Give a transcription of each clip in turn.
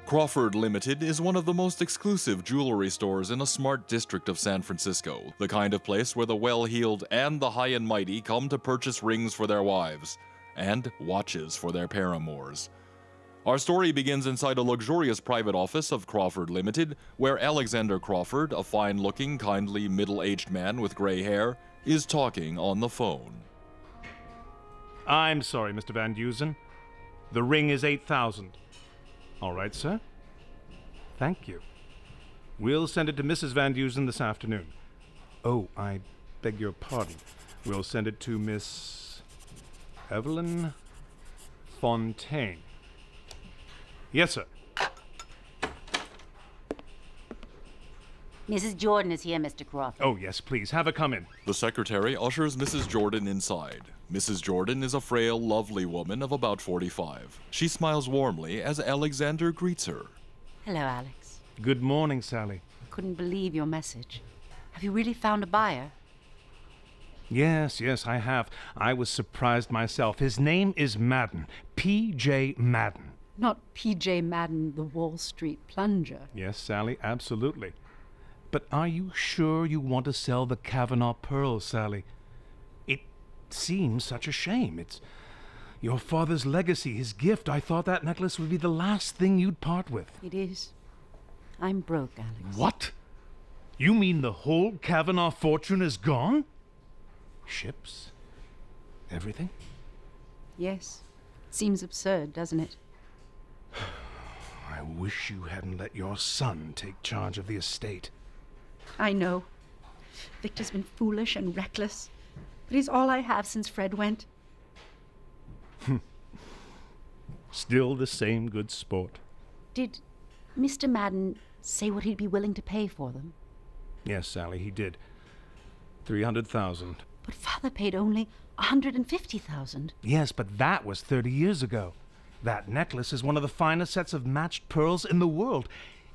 Crawford Limited is one of the most exclusive jewelry stores in a smart district of San Francisco, the kind of place where the well-heeled and the high and mighty come to purchase rings for their wives and watches for their paramours. Our story begins inside a luxurious private office of Crawford Limited, where Alexander Crawford, a fine-looking, kindly, middle-aged man with gray hair, is talking on the phone. I'm sorry, Mr. Van Dusen. The ring is 8,000. All right, sir. Thank you. We'll send it to Mrs. Van Dusen this afternoon. Oh, I beg your pardon. We'll send it to Miss Evelyn Fontaine. Yes, sir. Mrs. Jordan is here, Mr. Crawford. Oh, yes, please. Have her come in. The secretary ushers Mrs. Jordan inside. Mrs. Jordan is a frail, lovely woman of about 45. She smiles warmly as Alexander greets her. Hello, Alex. Good morning, Sally. Couldn't believe your message. Have you really found a buyer? Yes, I have. I was surprised myself. His name is Madden. P.J. Madden. Not P.J. Madden, the Wall Street plunger. Yes, Sally, absolutely. But are you sure you want to sell the Kavanaugh pearls, Sally? It seems such a shame. It's your father's legacy, his gift. I thought that necklace would be the last thing you'd part with. It is. I'm broke, Alex. What? You mean the whole Kavanaugh fortune is gone? Ships? Everything? Yes. Seems absurd, doesn't it? I wish you hadn't let your son take charge of the estate. I know. Victor's been foolish and reckless, but he's all I have since Fred went. Still the same good sport. Did Mr. Madden say what he'd be willing to pay for them? Yes, Sally, he did. 300,000. But Father paid only 150,000. Yes, but that was 30 years ago. That necklace is one of the finest sets of matched pearls in the world.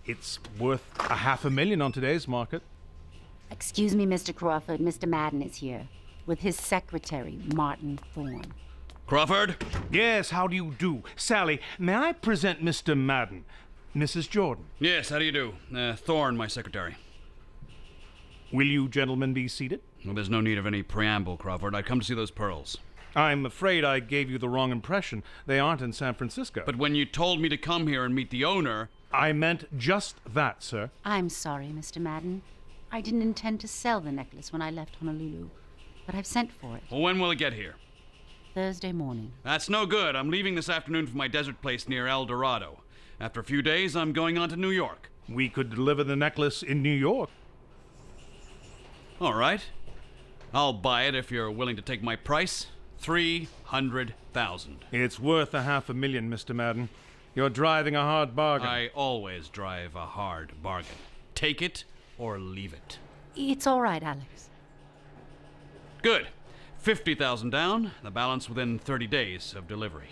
It's worth $500,000 on today's market. Excuse me, Mr. Crawford. Mr. Madden is here with his secretary, Martin Thorne. Crawford? Yes, how do you do? Sally, may I present Mr. Madden? Mrs. Jordan. Yes, how do you do? Thorne, my secretary. Will you gentlemen be seated? Well, there's no need of any preamble, Crawford. I'd come to see those pearls. I'm afraid I gave you the wrong impression. They aren't in San Francisco. But when you told me to come here and meet the owner... I meant just that, sir. I'm sorry, Mr. Madden. I didn't intend to sell the necklace when I left Honolulu, but I've sent for it. Well, when will it get here? Thursday morning. That's no good. I'm leaving this afternoon for my desert place near El Dorado. After a few days, I'm going on to New York. We could deliver the necklace in New York. All right. I'll buy it if you're willing to take my price. 300,000. It's worth $500,000, Mr. Madden. You're driving a hard bargain. I always drive a hard bargain. Take it or leave it. It's all right, Alex. Good. 50,000 down, the balance within 30 days of delivery.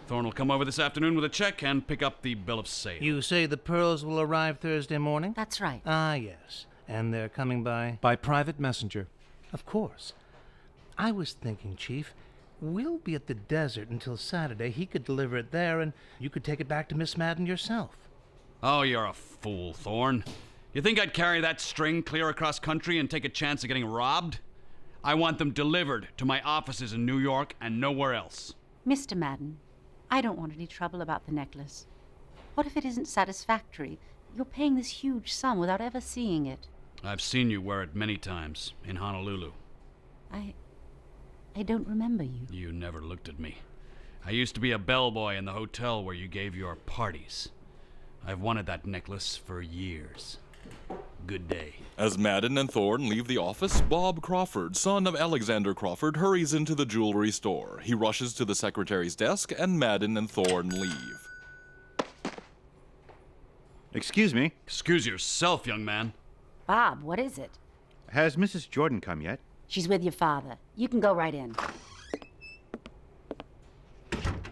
Thorne will come over this afternoon with a check and pick up the bill of sale. You say the pearls will arrive Thursday morning? That's right. Ah, yes. And they're coming by? By private messenger. Of course. I was thinking, Chief, we'll be at the desert until Saturday. He could deliver it there, and you could take it back to Miss Madden yourself. Oh, you're a fool, Thorne. You think I'd carry that string clear across country and take a chance of getting robbed? I want them delivered to my offices in New York and nowhere else. Mr. Madden, I don't want any trouble about the necklace. What if it isn't satisfactory? You're paying this huge sum without ever seeing it. I've seen you wear it many times in Honolulu. I don't remember you. You never looked at me. I used to be a bellboy in the hotel where you gave your parties. I've wanted that necklace for years. Good day. As Madden and Thorne leave the office, Bob Crawford, son of Alexander Crawford, hurries into the jewelry store. He rushes to the secretary's desk, and Madden and Thorne leave. Excuse me. Excuse yourself, young man. Bob, what is it? Has Mrs. Jordan come yet? She's with your father. You can go right in.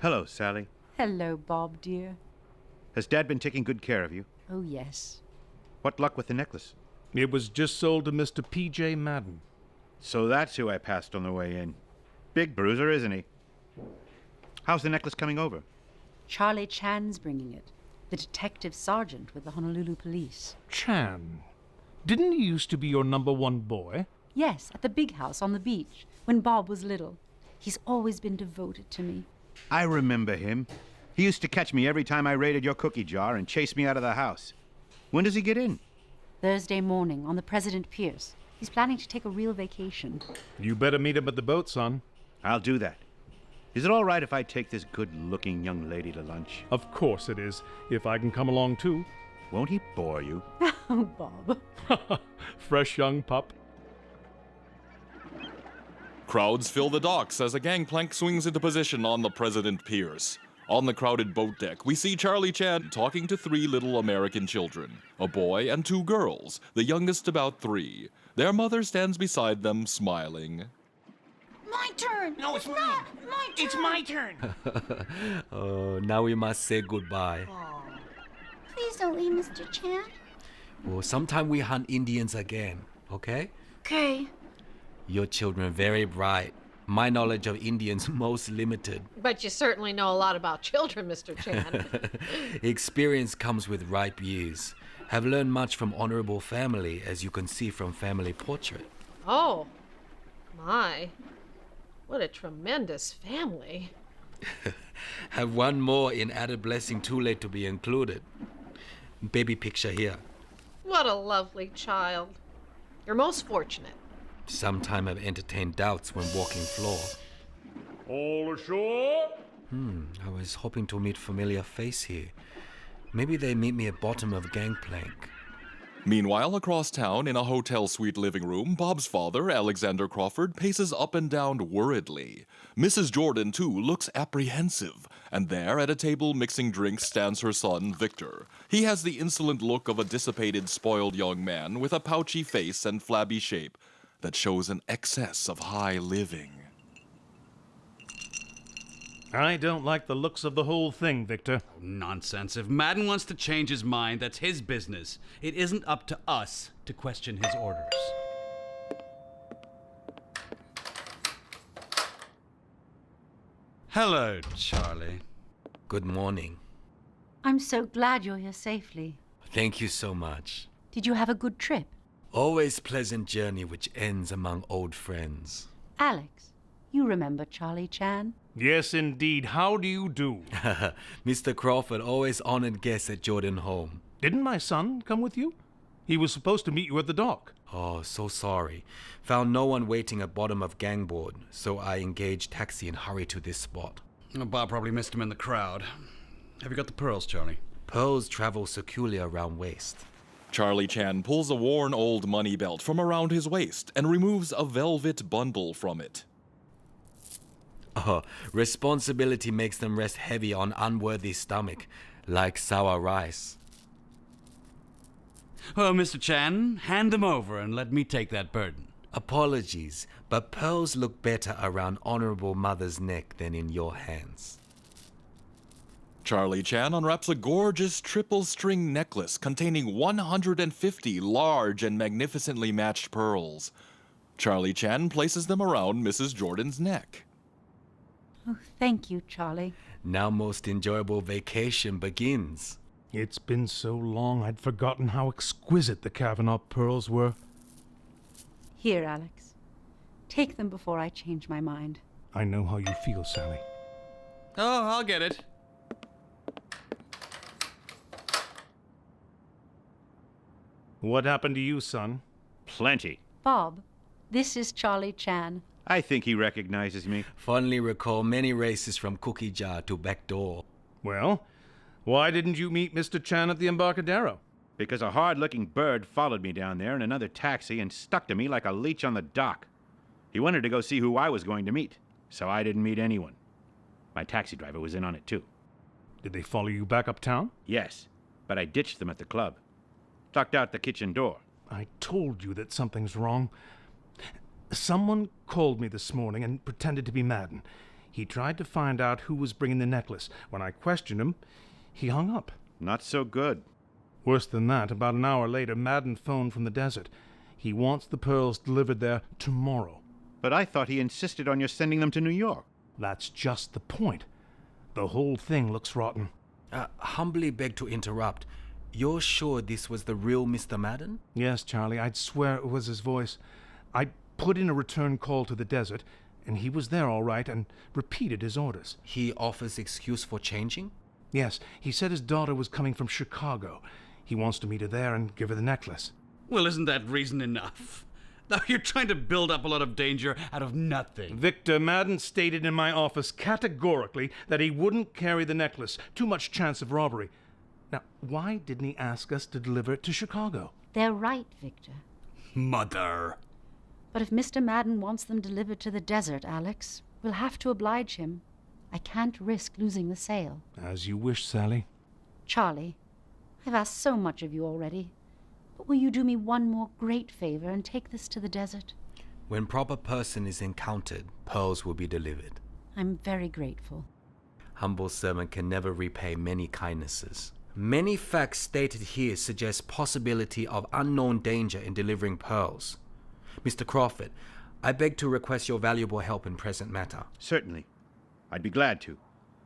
Hello, Sally. Hello, Bob, dear. Has Dad been taking good care of you? Oh, yes. What luck with the necklace? It was just sold to Mr. P.J. Madden. So that's who I passed on the way in. Big bruiser, isn't he? How's the necklace coming over? Charlie Chan's bringing it. the detective sergeant with the Honolulu police. Chan. Didn't he used to be your #1 boy? Yes, at the big house on the beach, when Bob was little. He's always been devoted to me. I remember him. He used to catch me every time I raided your cookie jar and chase me out of the house. When does he get in? Thursday morning on the President Pierce. He's planning to take a real vacation. You better meet him at the boat, son. I'll do that. Is it all right if I take this good-looking young lady to lunch? Of course it is, if I can come along too. Won't he bore you? Oh, Bob. Fresh young pup. Crowds fill the docks as a gangplank swings into position on the President Pierce. On the crowded boat deck, we see Charlie Chan talking to 3 little American children, a boy and 2 girls, the youngest about 3. Their mother stands beside them, smiling. My turn! No, it's mine. not my turn! It's my turn. Oh, now we must say goodbye. Please don't leave, Mr. Chan. Well, sometime we hunt Indians again, okay? Okay. Your children very bright. My knowledge of Indians most limited. But you certainly know a lot about children, Mr. Chan. Experience comes with ripe years. Have learned much from honorable family, as you can see from family portrait. Oh, my. What a tremendous family. Have one more in added blessing too late to be included. Baby picture here. What a lovely child. You're most fortunate. Sometime I've entertained doubts when walking floor. All ashore? I was hoping to meet familiar face here. Maybe they meet me at bottom of gangplank. Meanwhile, across town, in a hotel suite living room, Bob's father, Alexander Crawford, paces up and down worriedly. Mrs. Jordan, too, looks apprehensive, and there, at a table mixing drinks, stands her son, Victor. He has the insolent look of a dissipated, spoiled young man with a pouchy face and flabby shape that shows an excess of high living. I don't like the looks of the whole thing, Victor. Nonsense. If Madden wants to change his mind, that's his business. It isn't up to us to question his orders. Hello, Charlie. Good morning. I'm so glad you're here safely. Thank you so much. Did you have a good trip? Always pleasant journey which ends among old friends. Alex, you remember Charlie Chan? Yes, indeed. How do you do? Mr. Crawford, always honored guest at Jordan home. Didn't my son come with you? He was supposed to meet you at the dock. Oh, so sorry. Found no one waiting at bottom of gangboard, so I engaged taxi and hurried to this spot. Bob probably missed him in the crowd. Have you got the pearls, Charlie? Pearls travel securely around waist. Charlie Chan pulls a worn old money belt from around his waist and removes a velvet bundle from it. Oh, responsibility makes them rest heavy on unworthy stomach, like sour rice. Well, Mr. Chan, hand them over and let me take that burden. Apologies, but pearls look better around honorable mother's neck than in your hands. Charlie Chan unwraps a gorgeous triple-string necklace containing 150 large and magnificently matched pearls. Charlie Chan places them around Mrs. Jordan's neck. Oh, thank you, Charlie. Now most enjoyable vacation begins. It's been so long I'd forgotten how exquisite the Kavanaugh pearls were. Here, Alex. Take them before I change my mind. I know how you feel, Sally. Oh, I'll get it. What happened to you, son? Plenty. Bob, this is Charlie Chan. I think he recognizes me. Fondly recall many races from cookie jar to back door. Well, why didn't you meet Mr. Chan at the Embarcadero? Because a hard-looking bird followed me down there in another taxi and stuck to me like a leech on the dock. He wanted to go see who I was going to meet, so I didn't meet anyone. My taxi driver was in on it, too. Did they follow you back uptown? Yes, but I ditched them at the club. Tucked out the kitchen door. I told you that something's wrong. Someone called me this morning and pretended to be Madden. He tried to find out who was bringing the necklace. When I questioned him, he hung up. Not so good. Worse than that, about an hour later, Madden phoned from the desert. He wants the pearls delivered there tomorrow. But I thought he insisted on your sending them to New York. That's just the point. The whole thing looks rotten. Humbly beg to interrupt. You're sure this was the real Mr. Madden? Yes, Charlie, I'd swear it was his voice. I put in a return call to the desert, and he was there all right and repeated his orders. He offers excuse for changing? Yes, he said his daughter was coming from Chicago. He wants to meet her there and give her the necklace. Well, isn't that reason enough? Now you're trying to build up a lot of danger out of nothing. Victor Madden stated in my office categorically that he wouldn't carry the necklace. Too much chance of robbery. Now, why didn't he ask us to deliver it to Chicago? They're right, Victor. Mother. But if Mr. Madden wants them delivered to the desert, Alex, we'll have to oblige him. I can't risk losing the sale. As you wish, Sally. Charlie, I've asked so much of you already. But will you do me one more great favor and take this to the desert? When proper person is encountered, pearls will be delivered. I'm very grateful. Humble servant can never repay many kindnesses. Many facts stated here suggest possibility of unknown danger in delivering pearls. Mr. Crawford, I beg to request your valuable help in present matter. Certainly. I'd be glad to.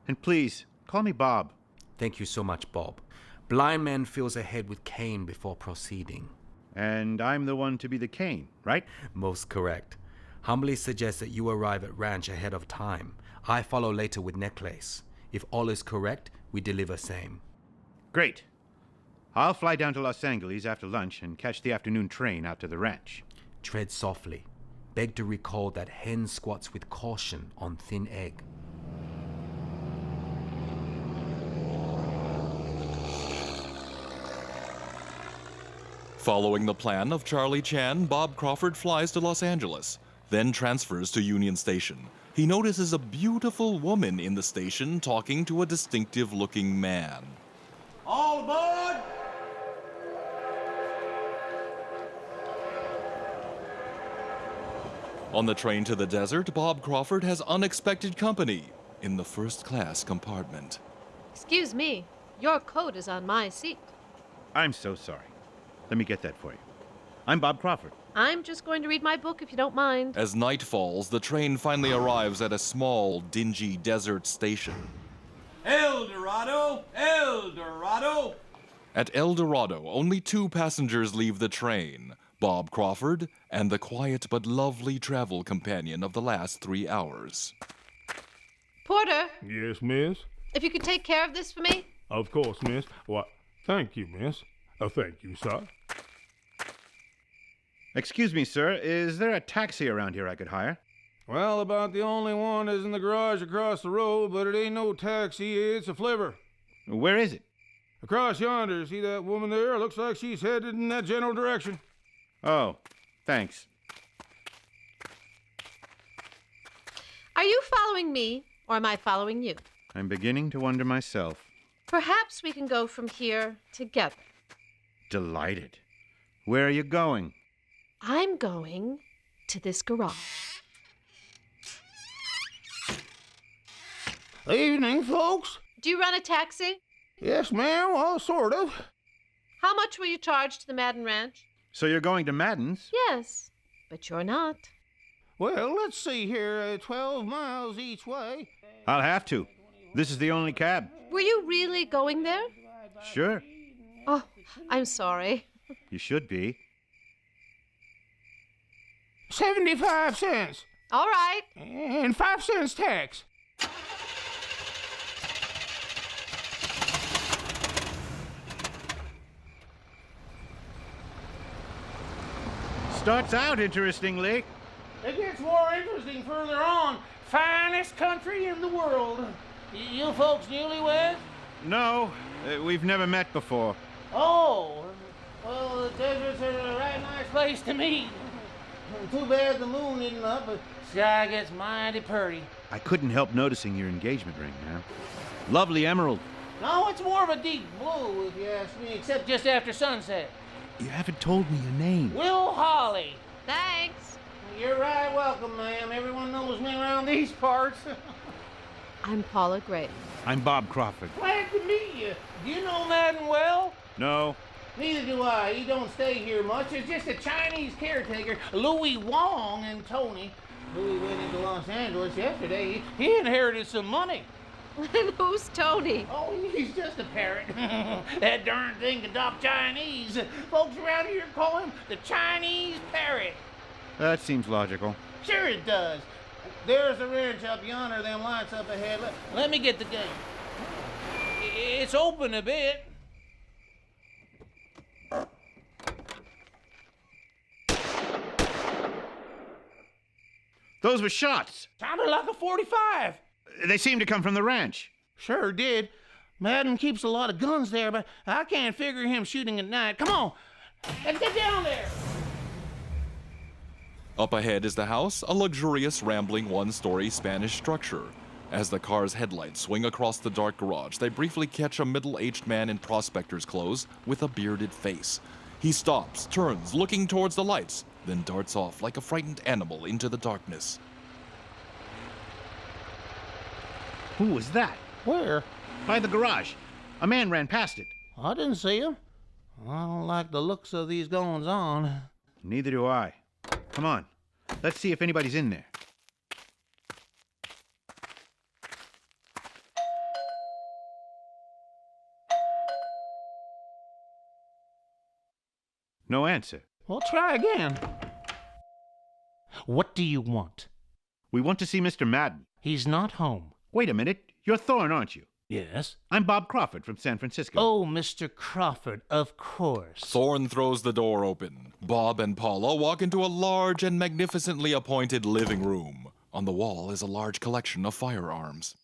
And please, call me Bob. Thank you so much, Bob. Blind man feels ahead with cane before proceeding. And I'm the one to be the cane, right? Most correct. Humbly suggest that you arrive at ranch ahead of time. I follow later with necklace. If all is correct, we deliver same. Great. I'll fly down to Los Angeles after lunch and catch the afternoon train out to the ranch. Tread softly. Beg to recall that hen squats with caution on thin egg. Following the plan of Charlie Chan, Bob Crawford flies to Los Angeles, then transfers to Union Station. He notices a beautiful woman in the station talking to a distinctive-looking man. All aboard! On the train to the desert, Bob Crawford has unexpected company in the first-class compartment. Excuse me, your coat is on my seat. I'm so sorry. Let me get that for you. I'm Bob Crawford. I'm just going to read my book if you don't mind. As night falls, the train finally arrives at a small, dingy desert station. El Dorado! El Dorado! At El Dorado, only 2 passengers leave the train, Bob Crawford and the quiet but lovely travel companion of the last 3 hours. Porter, Yes, miss? if you could take care of this for me. Of course, miss. Why, thank you, miss. Thank you, sir. Excuse me, sir. Is there a taxi around here I could hire? Well, about the only one is in the garage across the road, but it ain't no taxi, it's a flivver. Where is it? Across yonder, see that woman there? Looks like she's headed in that general direction. Oh, thanks. Are you following me, or am I following you? I'm beginning to wonder myself. Perhaps we can go from here together. Delighted. Where are you going? I'm going to this garage. Evening, folks. Do you run a taxi? Yes, ma'am. Well, sort of. How much will you charge to the Madden Ranch? So you're going to Madden's? Yes, but you're not. Well, let's see here. 12 miles each way. I'll have to. This is the only cab. Were you really going there? Sure. Oh, I'm sorry. You should be. 75 cents. All right. And 5 cents tax. Starts out interestingly. It gets more interesting further on. Finest country in the world. You folks newlyweds? No, we've never met before. Oh, well, the desert's a right nice place to meet. Too bad the moon isn't up, but sky gets mighty pretty. I couldn't help noticing your engagement ring, ma'am. Lovely emerald. No, it's more of a deep blue, if you ask me, except just after sunset. You haven't told me your name. Will Holly. Thanks. You're right welcome, ma'am. Everyone knows me around these parts. I'm Paula Gray. I'm Bob Crawford. Glad to meet you. Do you know Madden well? No. Neither do I. He don't stay here much. There's just a Chinese caretaker, Louis Wang, and Tony. Louis went into Los Angeles yesterday. He inherited some money. And who's Tony? Oh, he's just a parrot. That darn thing can talk Chinese. Folks around here call him the Chinese parrot. That seems logical. Sure it does. There's a ranch up yonder, them lights up ahead. Let me get the gate. It's open a bit. Those were shots. Sounded like a 45. They seem to come from the ranch. Sure did. Madden keeps a lot of guns there, but I can't figure him shooting at night. Come on, let's get down there. Up ahead is the house, a luxurious, rambling one-story Spanish structure. As the car's headlights swing across the dark garage, they briefly catch a middle-aged man in prospector's clothes with a bearded face. He stops, turns, looking towards the lights, then darts off like a frightened animal into the darkness. Who was that? Where? By the garage. A man ran past it. I didn't see him. I don't like the looks of these goings-on. Neither do I. Come on. Let's see if anybody's in there. No answer. Well, try again. What do you want? We want to see Mr. Madden. He's not home. Wait a minute. You're Thorne, aren't you? Yes? I'm Bob Crawford from San Francisco. Oh, Mr. Crawford, of course. Thorne throws the door open. Bob and Paula walk into a large and magnificently appointed living room. On the wall is a large collection of firearms.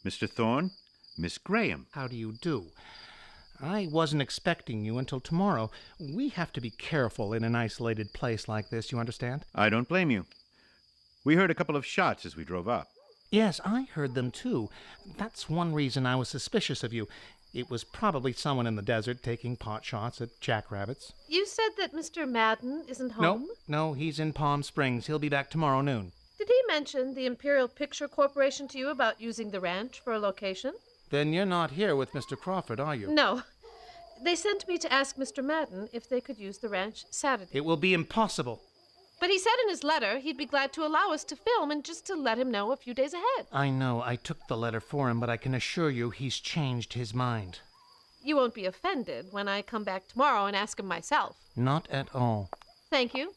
Mr. Thorne, Miss Graham. How do you do? I wasn't expecting you until tomorrow. We have to be careful in an isolated place like this, you understand? I don't blame you. We heard a couple of shots as we drove up. Yes, I heard them too. That's one reason I was suspicious of you. It was probably someone in the desert taking pot shots at jackrabbits. You said that Mr. Madden isn't home? No, he's in Palm Springs. He'll be back tomorrow noon. Did he mention the Imperial Picture Corporation to you about using the ranch for a location? Then you're not here with Mr. Crawford, are you? No. They sent me to ask Mr. Madden if they could use the ranch Saturday. It will be impossible. But he said in his letter he'd be glad to allow us to film and just to let him know a few days ahead. I know. I took the letter for him, but I can assure you he's changed his mind. You won't be offended when I come back tomorrow and ask him myself. Not at all. Thank you.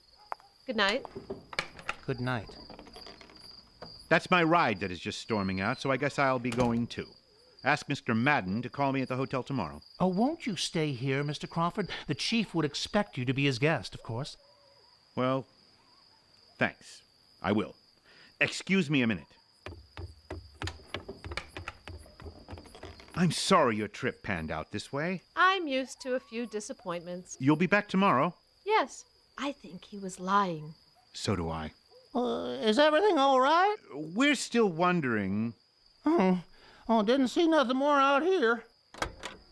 Good night. Good night. That's my ride that is just storming out, so I guess I'll be going too. Ask Mr. Madden to call me at the hotel tomorrow. Oh, won't you stay here, Mr. Crawford? The chief would expect you to be his guest, of course. Well, thanks. I will. Excuse me a minute. I'm sorry your trip panned out this way. I'm used to a few disappointments. You'll be back tomorrow? Yes, I think he was lying. So do I. Is everything all right? We're still wondering. Oh, didn't see nothing more out here.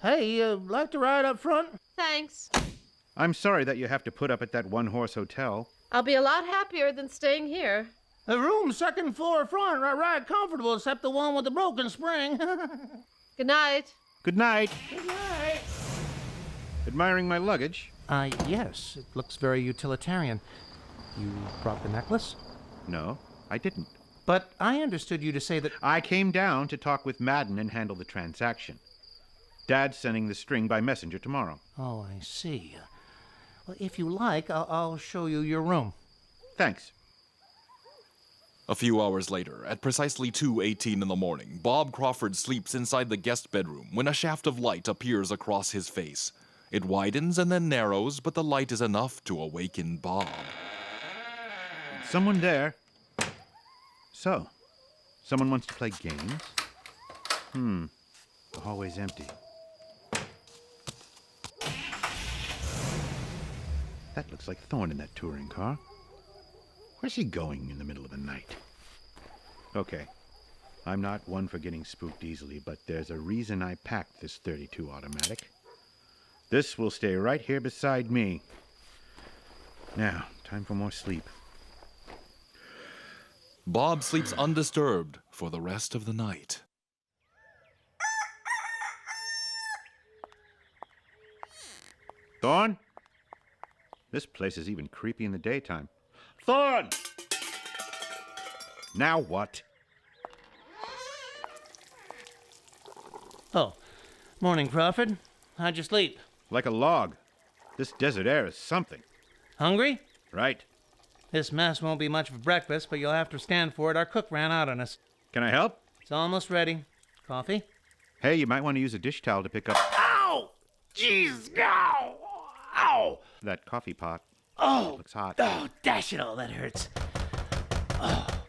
Hey, like to ride up front? Thanks. I'm sorry that you have to put up at that one-horse hotel. I'll be a lot happier than staying here. The room's second floor front, right comfortable, except the one with the broken spring. Good night. Good night. Good night. Admiring my luggage? Yes, it looks very utilitarian. You brought the necklace? No, I didn't. But I understood you to say that... I came down to talk with Madden and handle the transaction. Dad's sending the string by messenger tomorrow. Oh, I see. Well, if you like, I'll show you your room. Thanks. A few hours later, at precisely 2:18 in the morning, Bob Crawford sleeps inside the guest bedroom when a shaft of light appears across his face. It widens and then narrows, but the light is enough to awaken Bob. Someone there. So, someone wants to play games? The hallway's empty. That looks like Thorne in that touring car. Where's he going in the middle of the night? Okay, I'm not one for getting spooked easily, but there's a reason I packed this .32 automatic. This will stay right here beside me. Now, time for more sleep. Bob sleeps undisturbed for the rest of the night. Thorne? This place is even creepy in the daytime. Thorne! Now what? Oh, morning, Crawford. How'd you sleep? Like a log. This desert air is something. Hungry? Right. This mess won't be much for breakfast, but you'll have to stand for it. Our cook ran out on us. Can I help? It's almost ready. Coffee? Hey, you might want to use a dish towel to pick up Ow! Jeez! Ow! Ow! that coffee pot. Oh! Looks hot. Oh, dash it all, that hurts.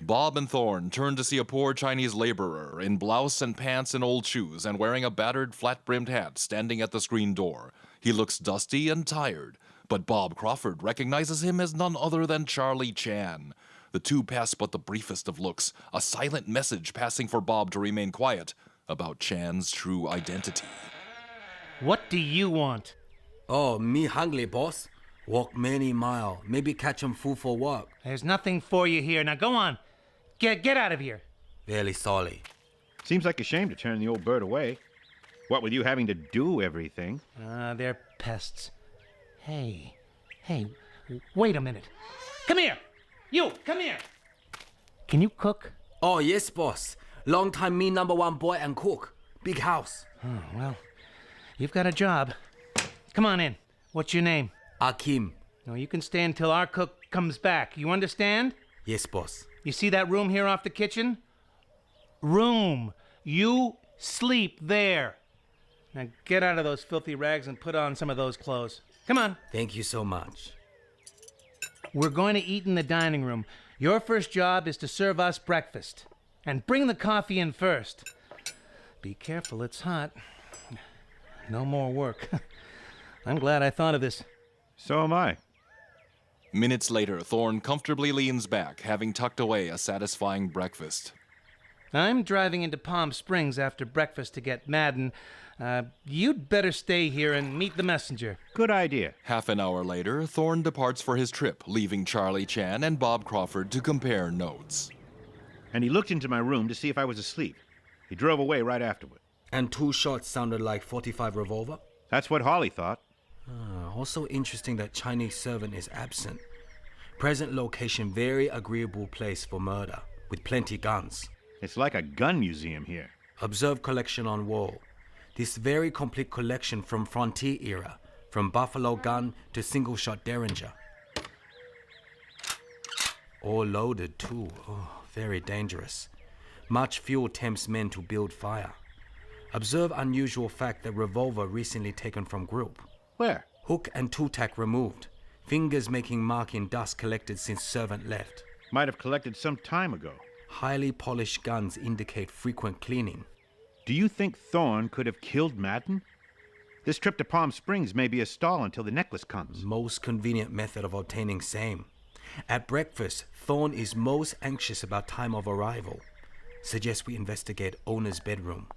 Bob and Thorne turned to see a poor Chinese laborer in blouse and pants and old shoes and wearing a battered flat-brimmed hat standing at the screen door. He looks dusty and tired, but Bob Crawford recognizes him as none other than Charlie Chan. The two pass but the briefest of looks, a silent message passing for Bob to remain quiet about Chan's true identity. What do you want? Oh, me hungry, boss. Walk many mile, maybe catch 'em food for work. There's nothing for you here. Now go on. Get out of here. Very sorry. Seems like a shame to turn the old bird away. What with you having to do everything. They're pests. Hey, wait a minute. Come here. You, come here. Can you cook? Oh, yes, boss. Long time me #1 boy and cook. Big house. Oh, well, you've got a job. Come on in. What's your name? Akim. No, you can stay until our cook comes back. You understand? Yes, boss. You see that room here off the kitchen? Room. You sleep there. Now get out of those filthy rags and put on some of those clothes. Come on. Thank you so much. We're going to eat in the dining room. Your first job is to serve us breakfast. And bring the coffee in first. Be careful, it's hot. No more work. I'm glad I thought of this. So am I. Minutes later, Thorne comfortably leans back, having tucked away a satisfying breakfast. I'm driving into Palm Springs after breakfast to get Madden. You'd better stay here and meet the messenger. Good idea. Half an hour later, Thorne departs for his trip, leaving Charlie Chan and Bob Crawford to compare notes. And he looked into my room to see if I was asleep. He drove away right afterward. And 2 shots sounded like 45 revolver? That's what Holly thought. Also interesting that Chinese servant is absent. Present location very agreeable place for murder, with plenty guns. It's like a gun museum here. Observe collection on wall. This very complete collection from frontier era, from buffalo gun to single-shot Derringer. All loaded too. Oh, very dangerous. Much fuel tempts men to build fire. Observe unusual fact that revolver recently taken from group. Where? Hook and two-tack removed. Fingers making mark in dust collected since servant left. Might have collected some time ago. Highly polished guns indicate frequent cleaning. Do you think Thorne could have killed Madden? This trip to Palm Springs may be a stall until the necklace comes. Most convenient method of obtaining same. At breakfast, Thorne is most anxious about time of arrival. Suggest we investigate owner's bedroom.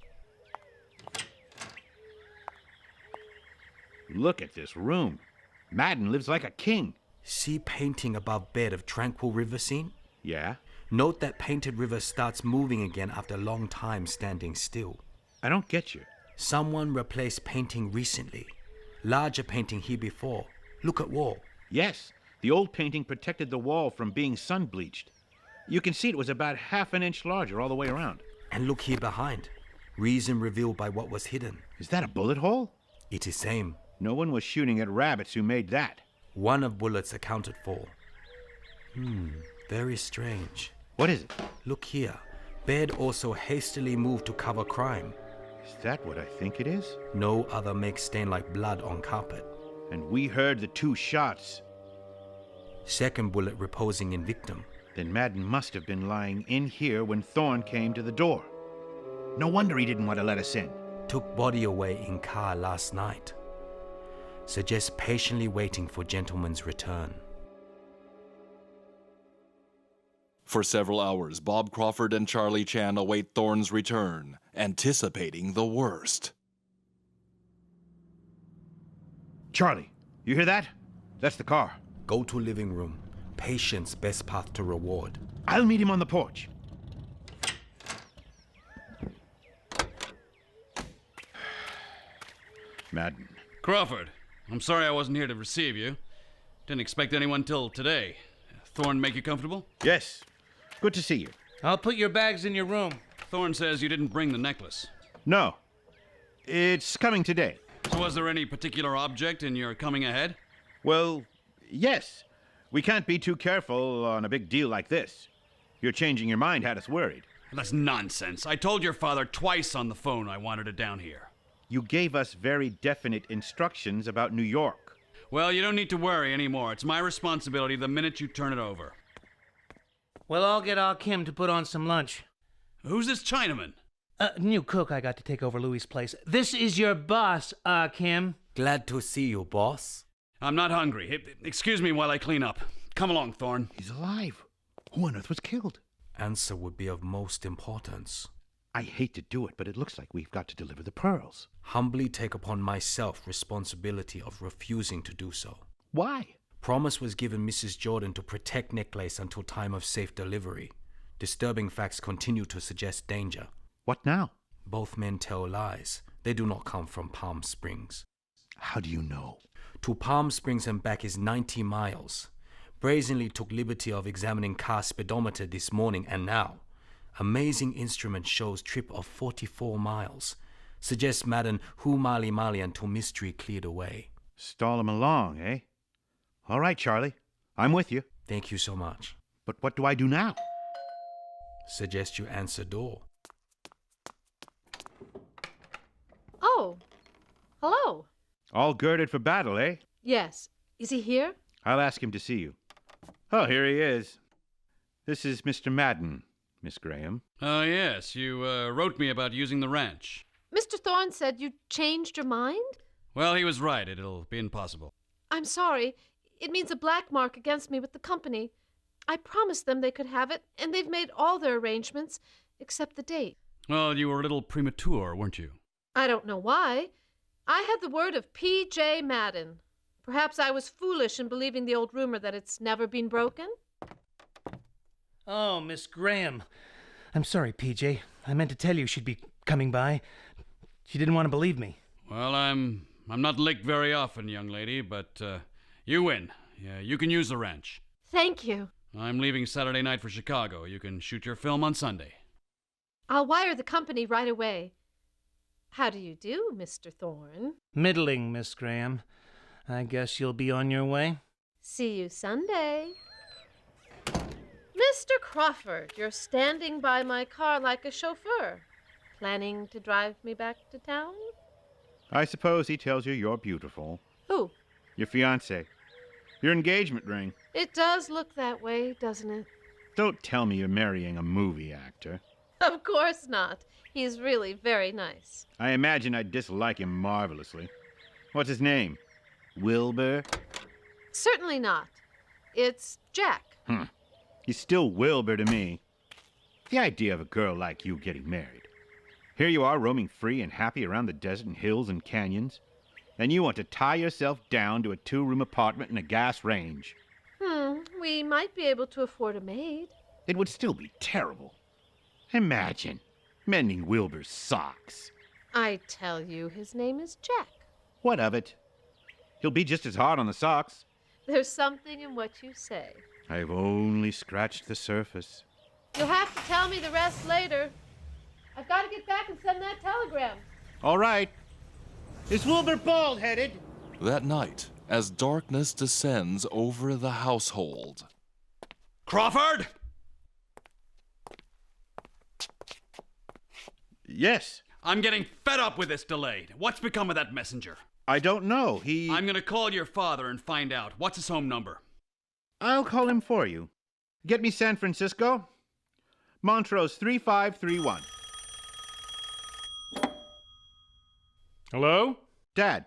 Look at this room. Madden lives like a king. See painting above bed of tranquil river scene? Yeah? Note that painted river starts moving again after a long time standing still. I don't get you. Someone replaced painting recently. Larger painting here before. Look at wall. Yes, the old painting protected the wall from being sun-bleached. You can see it was about ½ an inch larger all the way around. And look here behind. Reason revealed by what was hidden. Is that a bullet hole? It is same. No one was shooting at rabbits who made that. One of bullets accounted for. Very strange. What is it? Look here. Bed also hastily moved to cover crime. Is that what I think it is? No other make stain like blood on carpet. And we heard the 2 shots. Second bullet reposing in victim. Then Madden must have been lying in here when Thorne came to the door. No wonder he didn't want to let us in. Took body away in car last night. Suggest patiently waiting for gentleman's return. For several hours, Bob Crawford and Charlie Chan await Thorne's return, anticipating the worst. Charlie, you hear that? That's the car. Go to living room. Patience best path to reward. I'll meet him on the porch. Madden. Crawford, I'm sorry I wasn't here to receive you. Didn't expect anyone till today. Thorne make you comfortable? Yes. Good to see you. I'll put your bags in your room. Thorne says you didn't bring the necklace. No. It's coming today. So was there any particular object in your coming ahead? Well, yes. We can't be too careful on a big deal like this. Your changing your mind had us worried. That's nonsense. I told your father twice on the phone I wanted it down here. You gave us very definite instructions about New York. Well, you don't need to worry anymore. It's my responsibility the minute you turn it over. We'll all get our Kim to put on some lunch. Who's this Chinaman? New cook I got to take over Louis's place. This is your boss, Kim. Glad to see you, boss. I'm not hungry. Excuse me while I clean up. Come along, Thorne. He's alive. Who on earth was killed? Answer would be of most importance. I hate to do it, but it looks like we've got to deliver the pearls. Humbly take upon myself responsibility of refusing to do so. Why? Promise was given Mrs. Jordan to protect necklace until time of safe delivery. Disturbing facts continue to suggest danger. What now? Both men tell lies. They do not come from Palm Springs. How do you know? To Palm Springs and back is 90 miles. Brazenly took liberty of examining car speedometer this morning and now. Amazing instrument shows trip of 44 miles. Suggests Madden who Mali until mystery cleared away. Stall him along, eh? All right, Charlie. I'm with you. Thank you so much. But what do I do now? Suggest you answer door. Oh, hello. All girded for battle, eh? Yes. Is he here? I'll ask him to see you. Oh, here he is. This is Mr. Madden, Miss Graham. Oh, yes. You wrote me about using the ranch. Mr. Thorne said you changed your mind? Well, he was right. It'll be impossible. I'm sorry. It means a black mark against me with the company. I promised them they could have it, and they've made all their arrangements, except the date. Well, you were a little premature, weren't you? I don't know why. I had the word of P.J. Madden. Perhaps I was foolish in believing the old rumor that it's never been broken. Oh, Miss Graham. I'm sorry, PJ. I meant to tell you she'd be coming by. She didn't want to believe me. Well, I'm not licked very often, young lady, but you win. Yeah, you can use the ranch. Thank you. I'm leaving Saturday night for Chicago. You can shoot your film on Sunday. I'll wire the company right away. How do you do, Mr. Thorne? Middling, Miss Graham. I guess you'll be on your way. See you Sunday. Mr. Crawford, you're standing by my car like a chauffeur. Planning to drive me back to town? I suppose he tells you you're beautiful. Who? Your fiancé. Your engagement ring. It does look that way, doesn't it? Don't tell me you're marrying a movie actor. Of course not. He's really very nice. I imagine I'd dislike him marvelously. What's his name? Wilbur? Certainly not. It's Jack. He's still Wilbur to me. The idea of a girl like you getting married. Here you are roaming free and happy around the desert and hills and canyons. And you want to tie yourself down to a 2-room apartment in a gas range. We might be able to afford a maid. It would still be terrible. Imagine mending Wilbur's socks. I tell you, his name is Jack. What of it? He'll be just as hard on the socks. There's something in what you say. I've only scratched the surface. You'll have to tell me the rest later. I've got to get back and send that telegram. All right. Is Wilbur bald-headed? That night, as darkness descends over the household. Crawford! Yes. I'm getting fed up with this delay. What's become of that messenger? I don't know. I'm gonna call your father and find out. What's his home number? I'll call him for you. Get me San Francisco. Montrose 3531. Hello? Dad,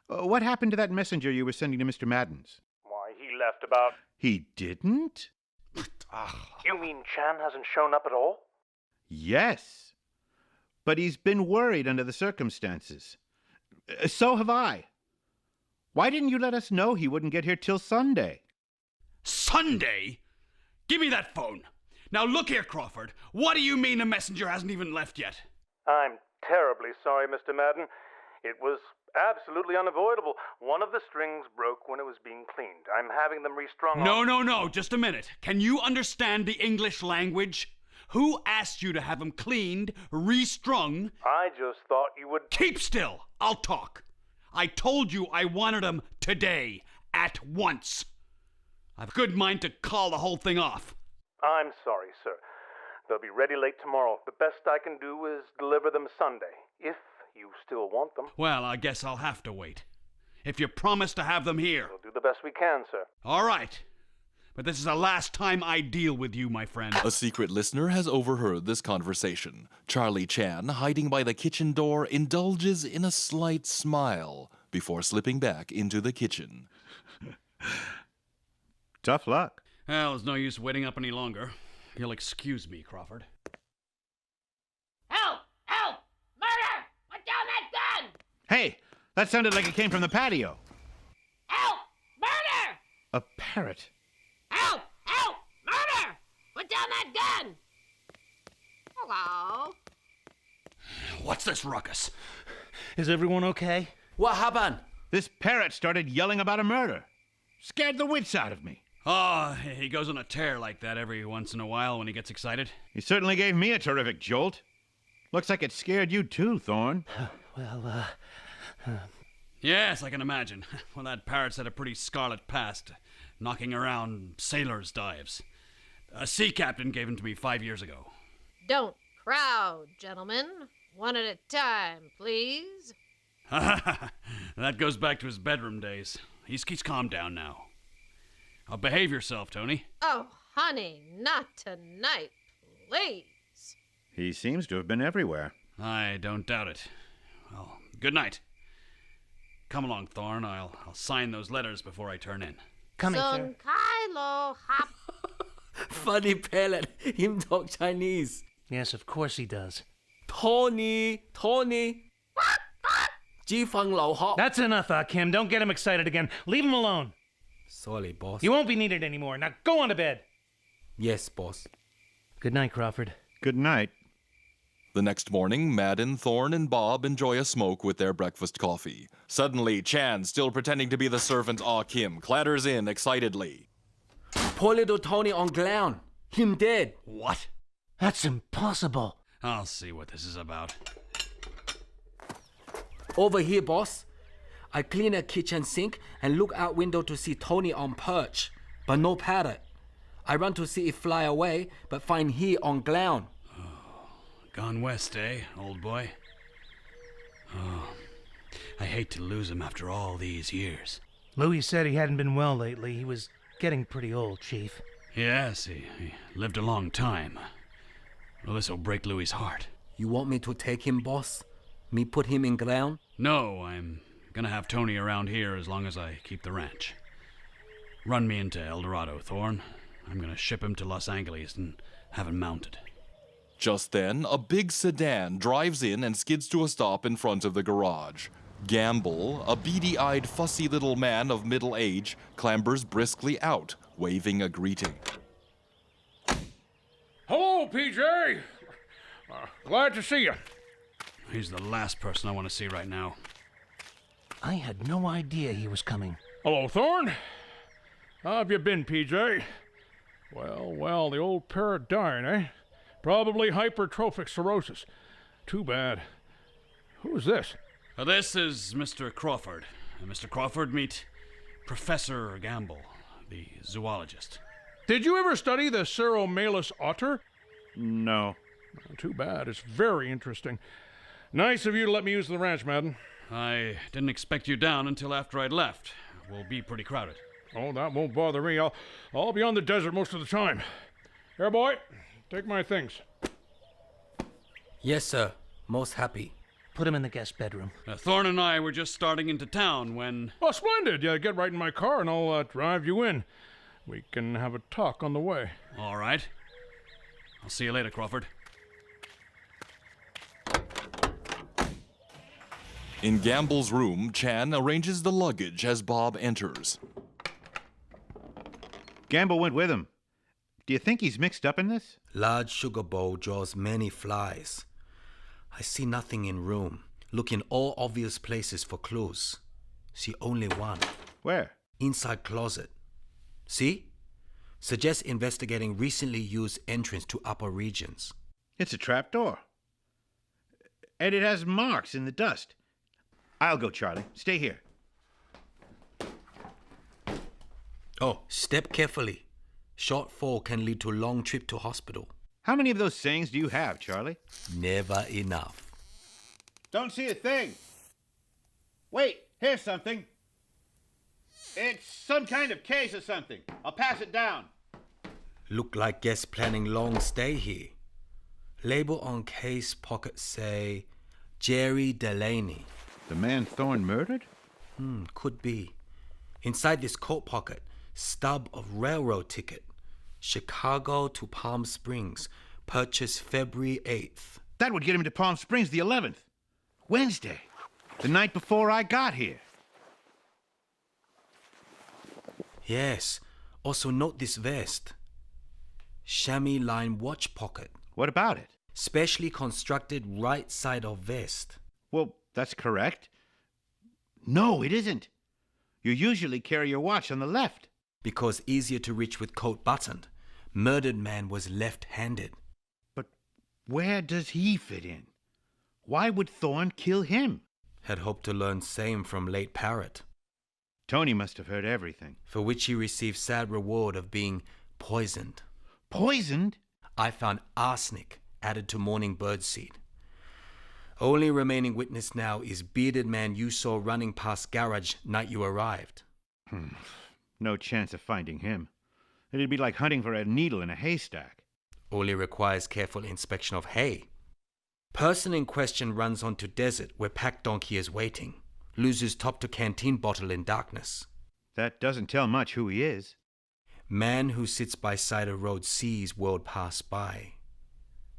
what happened to that messenger you were sending to Mr. Madden's? Why, he left about... He didn't? You mean Chan hasn't shown up at all? Yes. But he's been worried under the circumstances. So have I. Why didn't you let us know he wouldn't get here till Sunday? Sunday? Give me that phone. Now look here, Crawford. What do you mean the messenger hasn't even left yet? I'm terribly sorry, Mr. Madden. It was absolutely unavoidable. One of the strings broke when it was being cleaned. I'm having them restrung No. Just a minute. Can you understand the English language? Who asked you to have them cleaned, restrung? I just thought you would... Keep still! I'll talk. I told you I wanted them today, at once. I've a good mind to call the whole thing off. I'm sorry, sir. They'll be ready late tomorrow. The best I can do is deliver them Sunday, if you still want them. Well, I guess I'll have to wait. If you promise to have them here. We'll do the best we can, sir. All right. But this is the last time I deal with you, my friend. A secret listener has overheard this conversation. Charlie Chan, hiding by the kitchen door, indulges in a slight smile before slipping back into the kitchen. Tough luck. Well, there's no use waiting up any longer. You'll excuse me, Crawford. Help! Help! Murder! Put down that gun! Hey, that sounded like it came from the patio. Help! Murder! A parrot. Help! Help! Murder! Put down that gun! Hello? What's this ruckus? Is everyone okay? What happened? This parrot started yelling about a murder. Scared the wits out of me. Oh, he goes on a tear like that every once in a while when he gets excited. He certainly gave me a terrific jolt. Looks like it scared you too, Thorne. Yes, I can imagine. Well, that parrot's had a pretty scarlet past, knocking around sailors' dives. A sea captain gave him to me 5 years ago. Don't crowd, gentlemen. One at a time, please. That goes back to his bedroom days. He's calmed down now. Behave yourself, Tony. Oh, honey, not tonight, please. He seems to have been everywhere. I don't doubt it. Well, good night. Come along, Thorne. I'll sign those letters before I turn in. Coming, sir. Son Kylo hop. Funny pellet. Him talk Chinese. Yes, of course he does. Tony. 脂肪流學. That's enough, Kim. Don't get him excited again. Leave him alone. Sorry, boss. You won't be needed anymore. Now go on to bed. Yes, boss. Good night, Crawford. Good night. The next morning, Madden, Thorne, and Bob enjoy a smoke with their breakfast coffee. Suddenly, Chan, still pretending to be the servant Ah Kim, clatters in excitedly. Poor little Tony on ground. Him dead. What? That's impossible. I'll see what this is about. Over here, boss. I clean a kitchen sink and look out window to see Tony on perch, but no parrot. I run to see it fly away, but find he on ground. Gone west, eh, old boy? Oh, I hate to lose him after all these years. Louis said he hadn't been well lately. He was getting pretty old, Chief. Yes, he lived a long time. Well, this'll break Louis's heart. You want me to take him, boss? Me put him in ground? No, I'm gonna have Tony around here as long as I keep the ranch. Run me into El Dorado, Thorne. I'm gonna ship him to Los Angeles and have him mounted. Just then, a big sedan drives in and skids to a stop in front of the garage. Gamble, a beady-eyed, fussy little man of middle age, clambers briskly out, waving a greeting. Hello, PJ. Glad to see you. He's the last person I want to see right now. I had no idea he was coming. Hello, Thorne. How have you been, PJ? Well, the old parrot dying, eh? Probably hypertrophic cirrhosis. Too bad. Who's this? This is Mr. Crawford. Mr. Crawford, meet Professor Gamble, the zoologist. Did you ever study the Cerromalus otter? No. Too bad. It's very interesting. Nice of you to let me use the ranch, Madden. I didn't expect you down until after I'd left. We'll be pretty crowded. Oh, that won't bother me. I'll be on the desert most of the time. Here, boy, take my things. Yes, sir. Most happy. Put him in the guest bedroom. Thorne and I were just starting into town when... Oh, splendid. Yeah, get right in my car and I'll drive you in. We can have a talk on the way. All right. I'll see you later, Crawford. In Gamble's room, Chan arranges the luggage as Bob enters. Gamble went with him. Do you think he's mixed up in this? Large sugar bowl draws many flies. I see nothing in room. Look in all obvious places for clues. See only one. Where? Inside closet. See? Suggests investigating recently used entrance to upper regions. It's a trap door. And it has marks in the dust. I'll go, Charlie. Stay here. Oh, step carefully. Short fall can lead to a long trip to hospital. How many of those sayings do you have, Charlie? Never enough. Don't see a thing. Wait, here's something. It's some kind of case or something. I'll pass it down. Look like guests planning long stay here. Label on case pocket say, Jerry Delaney. The man Thorne murdered? Could be. Inside this coat pocket, stub of railroad ticket. Chicago to Palm Springs. Purchased February 8th. That would get him to Palm Springs the 11th. Wednesday. The night before I got here. Yes. Also note this vest. Chamois line watch pocket. What about it? Specially constructed right side of vest. Well, that's correct. No, it isn't. You usually carry your watch on the left. Because easier to reach with coat buttoned. Murdered man was left-handed. But where does he fit in? Why would Thorne kill him? Had hoped to learn same from late Parrott. Tony must have heard everything. For which he received sad reward of being poisoned. Poisoned? I found arsenic added to morning birdseed. Only remaining witness now is bearded man you saw running past garage night you arrived. No chance of finding him. It'd be like hunting for a needle in a haystack. Only requires careful inspection of hay. Person in question runs onto desert where pack donkey is waiting. Loses top to canteen bottle in darkness. That doesn't tell much who he is. Man who sits by side of road sees world pass by.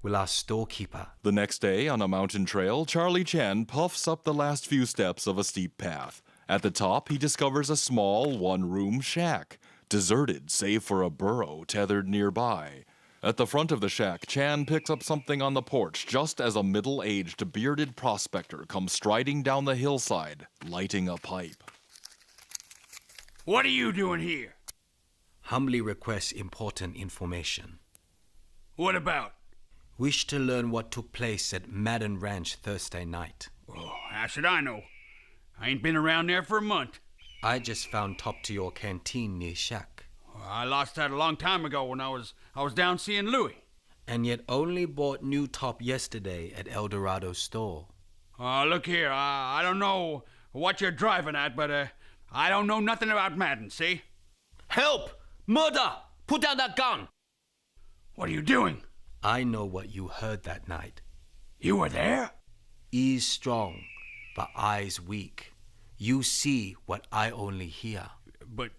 Will ask storekeeper. The next day, on a mountain trail, Charlie Chan puffs up the last few steps of a steep path. At the top, he discovers a small, one-room shack, deserted save for a burro tethered nearby. At the front of the shack, Chan picks up something on the porch just as a middle-aged, bearded prospector comes striding down the hillside, lighting a pipe. What are you doing here? Humbly requests important information. What about? Wish to learn what took place at Madden Ranch Thursday night. Oh, how should I know? I ain't been around there for a month. I just found top to your canteen near shack. I lost that a long time ago when I was down seeing Louis. And yet only bought new top yesterday at El Dorado store. Look here, I don't know what you're driving at, but I don't know nothing about Madden, see? Help! Murder! Put down that gun! What are you doing? I know what you heard that night. You were there? Ears strong, but eyes weak. You see what I only hear. But,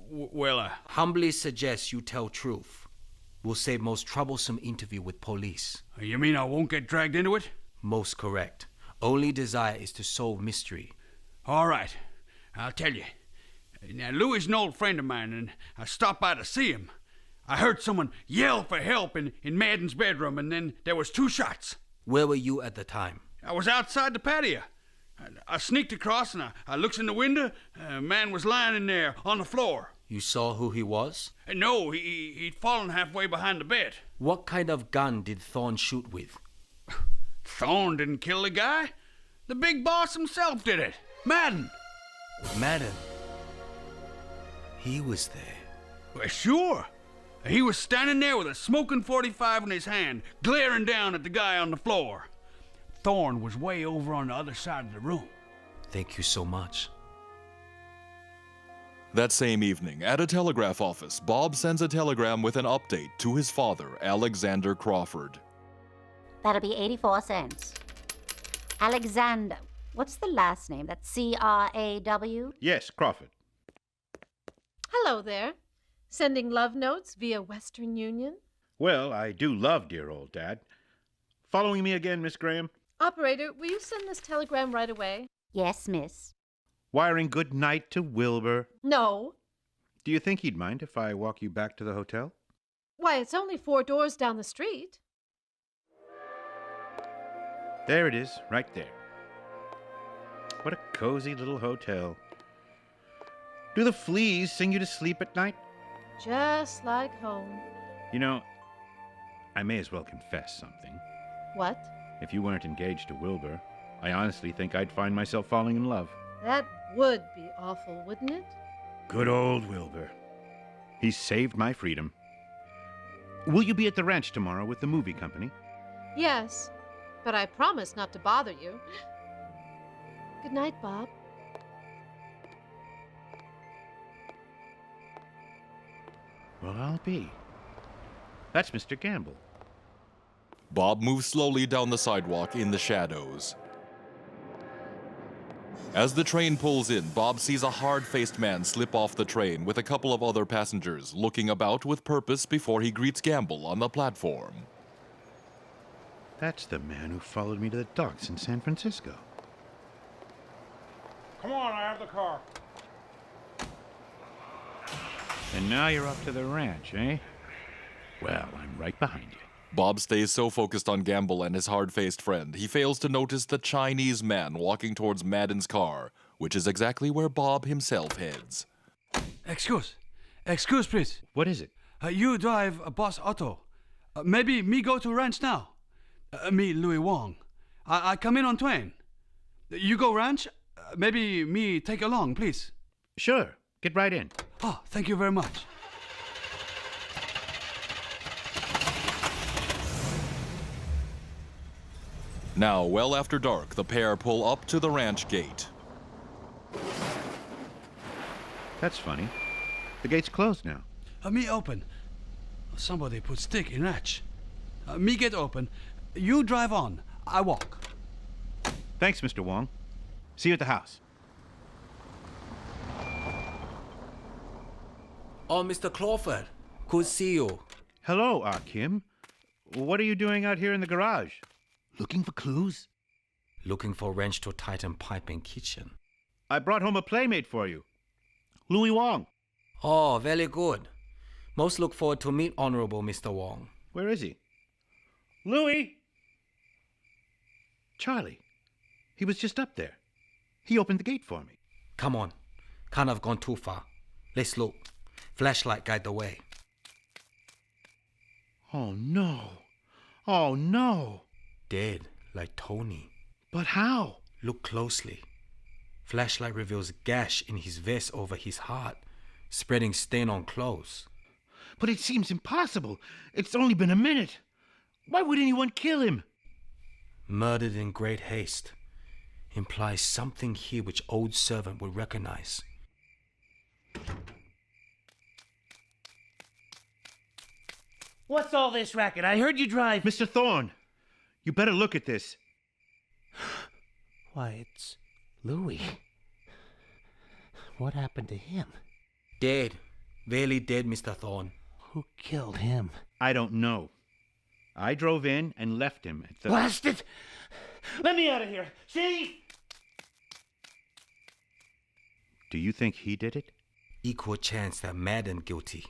well, Humbly suggest you tell truth. Will save most troublesome interview with police. You mean I won't get dragged into it? Most correct. Only desire is to solve mystery. All right, I'll tell you. Now, Louis is an old friend of mine, and I stopped by to see him. I heard someone yell for help in Madden's bedroom, and then there was 2 shots. Where were you at the time? I was outside the patio. I sneaked across, and I looks in the window. A man was lying in there on the floor. You saw who he was? No, he'd fallen halfway behind the bed. What kind of gun did Thorne shoot with? Thorne didn't kill the guy. The big boss himself did it. Madden. Madden? He was there. Well, sure. He was standing there with a smoking .45 in his hand, glaring down at the guy on the floor. Thorne was way over on the other side of the room. Thank you so much. That same evening, at a telegraph office, Bob sends a telegram with an update to his father, Alexander Crawford. That'll be 84 cents. Alexander. What's the last name? That's C-R-A-W? Yes, Crawford. Hello there. Sending love notes via Western Union? Well, I do love dear old Dad. Following me again, Miss Graham? Operator, will you send this telegram right away? Yes, miss. Wiring good night to Wilbur. No. Do you think he'd mind if I walk you back to the hotel? Why, it's only 4 doors down the street. There it is, right there. What a cozy little hotel. Do the fleas sing you to sleep at night? Just like home. You know, I may as well confess something. What? If you weren't engaged to Wilbur, I honestly think I'd find myself falling in love. That would be awful, wouldn't it? Good old Wilbur. He saved my freedom. Will you be at the ranch tomorrow with the movie company? Yes, but I promise not to bother you. Good night, Bob. Well, I'll be. That's Mr. Gamble. Bob moves slowly down the sidewalk in the shadows. As the train pulls in, Bob sees a hard-faced man slip off the train with a couple of other passengers, looking about with purpose before he greets Gamble on the platform. That's the man who followed me to the docks in San Francisco. Come on, I have the car. And now you're up to the ranch, eh? Well, I'm right behind you. Bob stays so focused on Gamble and his hard-faced friend, he fails to notice the Chinese man walking towards Madden's car, which is exactly where Bob himself heads. Excuse, please. What is it? You drive a bus auto. Maybe me go to ranch now. Me, Louis Wang. I come in on train. You go ranch? Maybe me take along, please. Sure. Get right in. Oh, thank you very much. Now, well after dark, the pair pull up to the ranch gate. That's funny. The gate's closed now. Me open. Somebody put stick in ranch. Me get open. You drive on. I walk. Thanks, Mr. Wong. See you at the house. Oh, Mr. Crawford. Good to see you. Hello, Ah Kim. What are you doing out here in the garage? Looking for clues? Looking for wrench to tighten pipe in kitchen. I brought home a playmate for you. Louis Wong. Oh, very good. Most look forward to meet Honorable Mr. Wong. Where is he? Louis! Charlie. He was just up there. He opened the gate for me. Come on. Can't have gone too far. Let's look. Flashlight guide the way. Oh, no. Oh, no. Dead, like Tony. But how? Look closely. Flashlight reveals a gash in his vest over his heart, spreading stain on clothes. But it seems impossible. It's only been a minute. Why would anyone kill him? Murdered in great haste. Implies something here which old servant would recognize. What's all this racket? I heard you drive. Mr. Thorne, you better look at this. Why, it's Louis. What happened to him? Dead. Really dead, Mr. Thorne. Who killed him? I don't know. I drove in and left him at the... Blast it! Let me out of here! See? Do you think he did it? Equal chance that Madden guilty.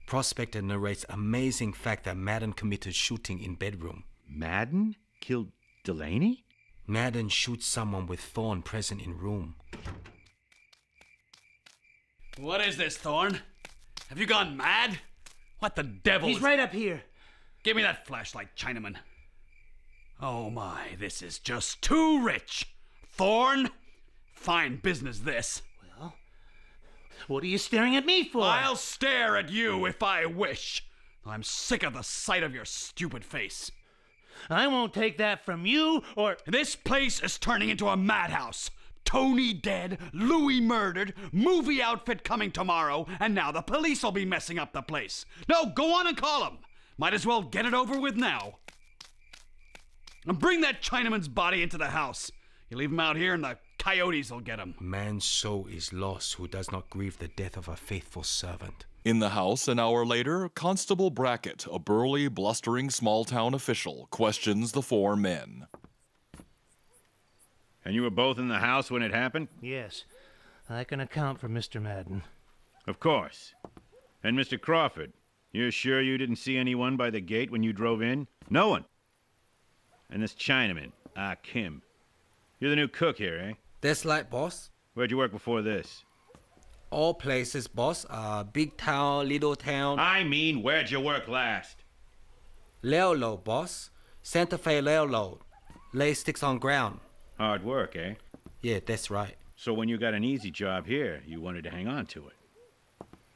Prospector narrates amazing fact that Madden committed shooting in bedroom. Madden killed Delaney? Madden shoots someone with Thorne present in room. What is this, Thorne? Have you gone mad? What the devil He's is... right up here. Give me that flashlight, Chinaman. Oh my, this is just too rich. Thorne? Fine business, this. Well, what are you staring at me for? I'll stare at you if I wish. I'm sick of the sight of your stupid face. I won't take that from you or... This place is turning into a madhouse. Tony dead, Louis murdered, movie outfit coming tomorrow, and now the police will be messing up the place. No, go on and call them. Might as well get it over with now. And bring that Chinaman's body into the house. You leave him out here and the coyotes will get him. Man's soul is lost who does not grieve the death of a faithful servant. In the house, an hour later, Constable Brackett, a burly, blustering small-town official, questions the four men. And you were both in the house when it happened? Yes, I can account for Mr. Madden. Of course. And Mr. Crawford, you're sure you didn't see anyone by the gate when you drove in? No one. And this Chinaman, Ah Kim. You're the new cook here, eh? That's like, boss. Where'd you work before this? All places, boss. Big town, little town. I mean, where'd you work last? Railroad, boss. Santa Fe Railroad. Lay sticks on ground. Hard work, eh? Yeah, that's right. So when you got an easy job here, you wanted to hang on to it.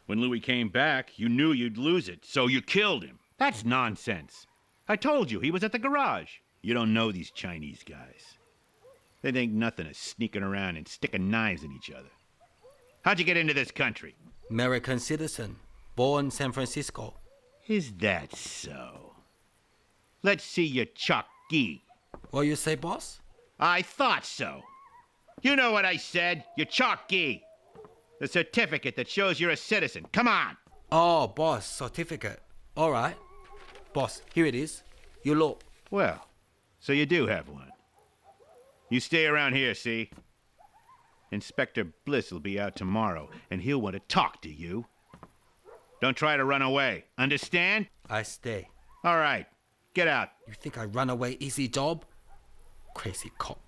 When Louis came back, you knew you'd lose it, so you killed him. That's nonsense. I told you, he was at the garage. You don't know these Chinese guys. They think nothing of sneaking around and sticking knives in each other. How'd you get into this country? American citizen. Born San Francisco. Is that so? Let's see your chalky. What you say, boss? I thought so. You know what I said. Your chalky. The certificate that shows you're a citizen. Come on. Oh, boss, certificate. All right. Boss, here it is. You look. Well, so you do have one. You stay around here, see? Inspector Bliss will be out tomorrow, and he'll want to talk to you. Don't try to run away. Understand? I stay. All right. Get out. You think I run away easy job? Crazy cop.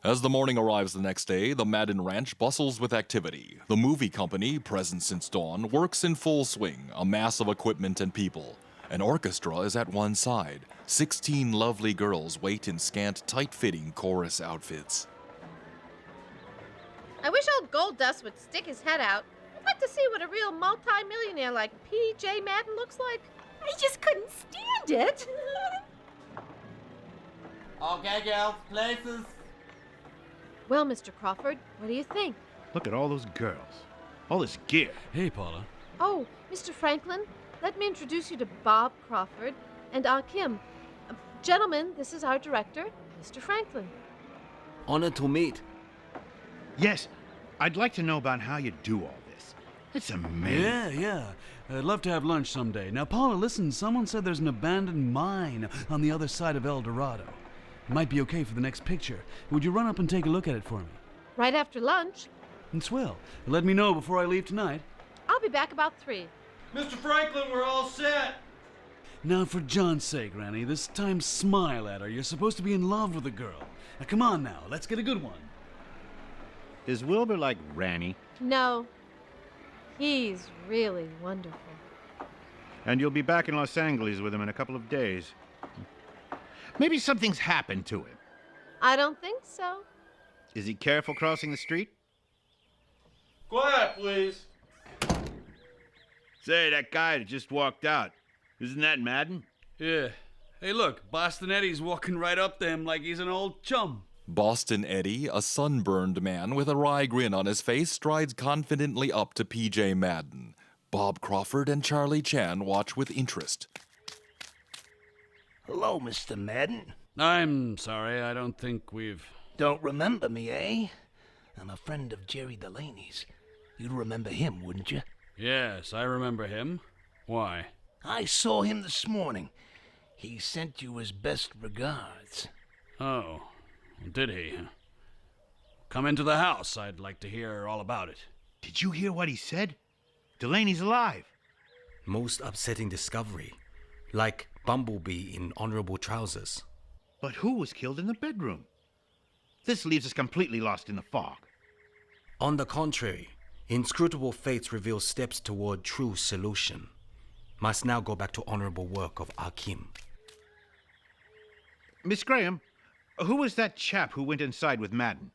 As the morning arrives the next day, the Madden Ranch bustles with activity. The movie company, present since dawn, works in full swing, a mass of equipment and people. An orchestra is at one side. 16 lovely girls wait in scant, tight-fitting chorus outfits. I wish old Gold Dust would stick his head out. I'd like to see what a real multi-millionaire like P.J. Madden looks like. I just couldn't stand it. Okay, girls, places. Well, Mr. Crawford, what do you think? Look at all those girls. All this gear. Hey, Paula. Oh, Mr. Franklin, let me introduce you to Bob Crawford and Kim. Gentlemen, this is our director, Mr. Franklin. Honored to meet. Yes, I'd like to know about how you do all this. It's amazing. Yeah. I'd love to have lunch someday. Now, Paula, listen, someone said there's an abandoned mine on the other side of El Dorado. It might be okay for the next picture. Would you run up and take a look at it for me? Right after lunch. And swell. Let me know before I leave tonight. I'll be back about 3. Mr. Franklin, we're all set. Now, for John's sake, Ranny, this time smile at her. You're supposed to be in love with the girl. Now, come on now, let's get a good one. Is Wilbur like Ranny? No. He's really wonderful. And you'll be back in Los Angeles with him in a couple of days. Maybe something's happened to him. I don't think so. Is he careful crossing the street? Quiet, please. Say, that guy that just walked out, isn't that Madden? Yeah. Hey, look, Boston Eddie's walking right up to him like he's an old chum. Boston Eddie, a sunburned man with a wry grin on his face, strides confidently up to P.J. Madden. Bob Crawford and Charlie Chan watch with interest. Hello, Mr. Madden. I'm sorry, I don't think we've... Don't remember me, eh? I'm a friend of Jerry Delaney's. You'd remember him, wouldn't you? Yes, I remember him. Why? I saw him this morning. He sent you his best regards. Oh, did he? Come into the house. I'd like to hear all about it. Did you hear what he said? Delaney's alive. Most upsetting discovery. Like Bumblebee in honorable trousers. But who was killed in the bedroom? This leaves us completely lost in the fog. On the contrary, inscrutable fates reveal steps toward true solution. Must now go back to honorable work of Kim. Miss Graham, who was that chap who went inside with Madden?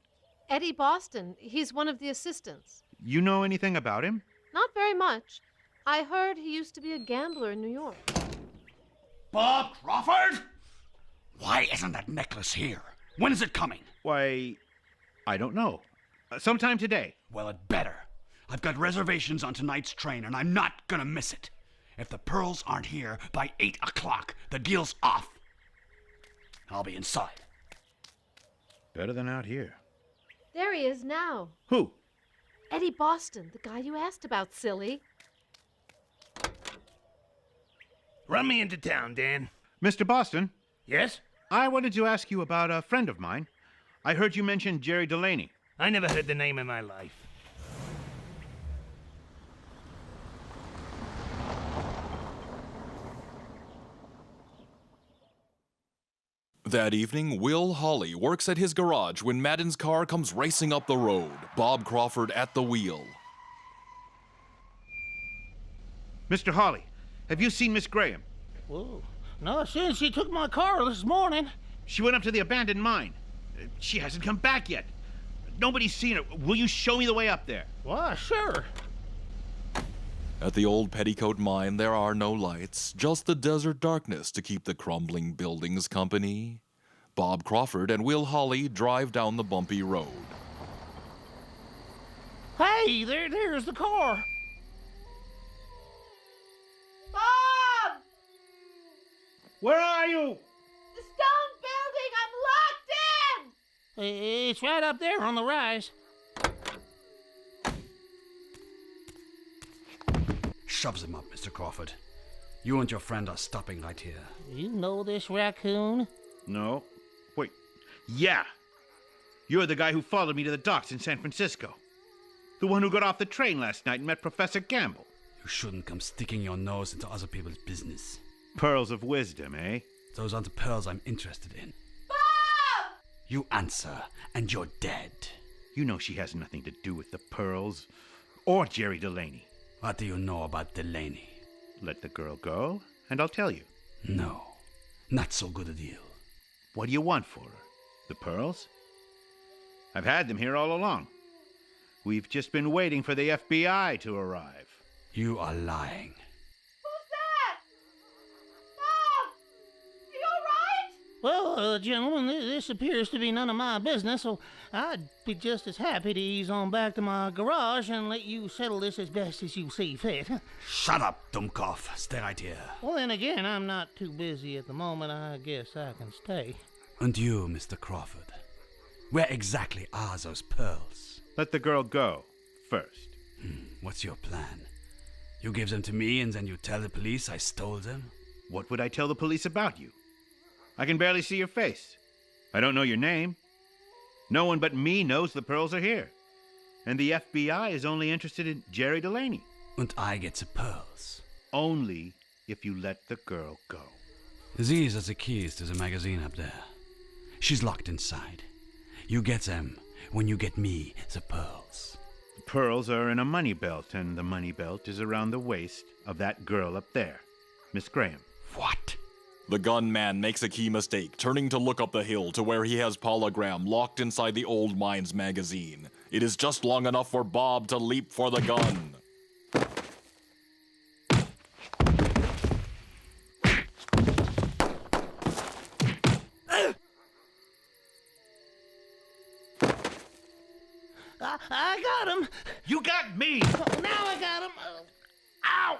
Eddie Boston. He's one of the assistants. You know anything about him? Not very much. I heard he used to be a gambler in New York. Bob Crawford? Why isn't that necklace here? When is it coming? Why, I don't know. Sometime today. Well, it better. I've got reservations on tonight's train, and I'm not gonna miss it. If the pearls aren't here by 8 o'clock, the deal's off. I'll be inside. Better than out here. There he is now. Who? Eddie Boston, the guy you asked about, silly. Run me into town, Dan. Mr. Boston? Yes? I wanted to ask you about a friend of mine. I heard you mention Jerry Delaney. I never heard the name in my life. That evening, Will Hawley works at his garage when Madden's car comes racing up the road, Bob Crawford at the wheel. Mr. Hawley, have you seen Miss Graham? Whoa. No, since she took my car this morning. She went up to the abandoned mine. She hasn't come back yet. Nobody's seen her. Will you show me the way up there? Why, sure. At the old Petticoat mine, there are no lights, just the desert darkness to keep the crumbling buildings company. Bob Crawford and Will Hawley drive down the bumpy road. Hey, there's the car. Bob! Where are you? The stone building! I'm locked in! It's right up there on the rise. Shoves him up, Mr. Crawford. You and your friend are stopping right here. You know this raccoon? No. Wait. Yeah. You're the guy who followed me to the docks in San Francisco. The one who got off the train last night and met Professor Gamble. You shouldn't come sticking your nose into other people's business. Pearls of wisdom, eh? Those aren't the pearls I'm interested in. Bob! You answer, and you're dead. You know she has nothing to do with the pearls. Or Jerry Delaney. What do you know about Delaney? Let the girl go, and I'll tell you. No, not so good a deal. What do you want for her? The pearls? I've had them here all along. We've just been waiting for the FBI to arrive. You are lying. Who's that? Bob! Are you all right? Well, gentlemen, this appears to be none of my business, so I'd be just as happy to ease on back to my garage and let you settle this as best as you see fit. Shut up, Dummkopf. Stay right here. Well, then again, I'm not too busy at the moment. I guess I can stay. And you, Mr. Crawford, where exactly are those pearls? Let the girl go, first. What's your plan? You give them to me and then you tell the police I stole them? What would I tell the police about you? I can barely see your face. I don't know your name. No one but me knows the pearls are here. And the FBI is only interested in Jerry Delaney. And I get the pearls. Only if you let the girl go. These are the keys to the magazine up there. She's locked inside. You get them when you get me the pearls. The pearls are in a money belt, and the money belt is around the waist of that girl up there, Miss Graham. What? The gunman makes a key mistake, turning to look up the hill to where he has Paula Graham locked inside the Old Mines magazine. It is just long enough for Bob to leap for the gun. I got him! You got me! Oh, now I got him! Ow!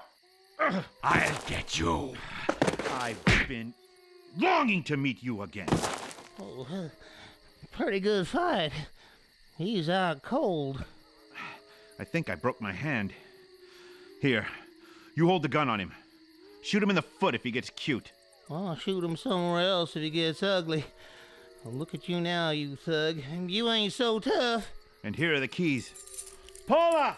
I'll get you. I've been longing to meet you again. Oh, pretty good fight. He's out cold. I think I broke my hand. Here, you hold the gun on him. Shoot him in the foot if he gets cute. I'll shoot him somewhere else if he gets ugly. Well, look at you now, you thug. You ain't so tough. And here are the keys. Paula!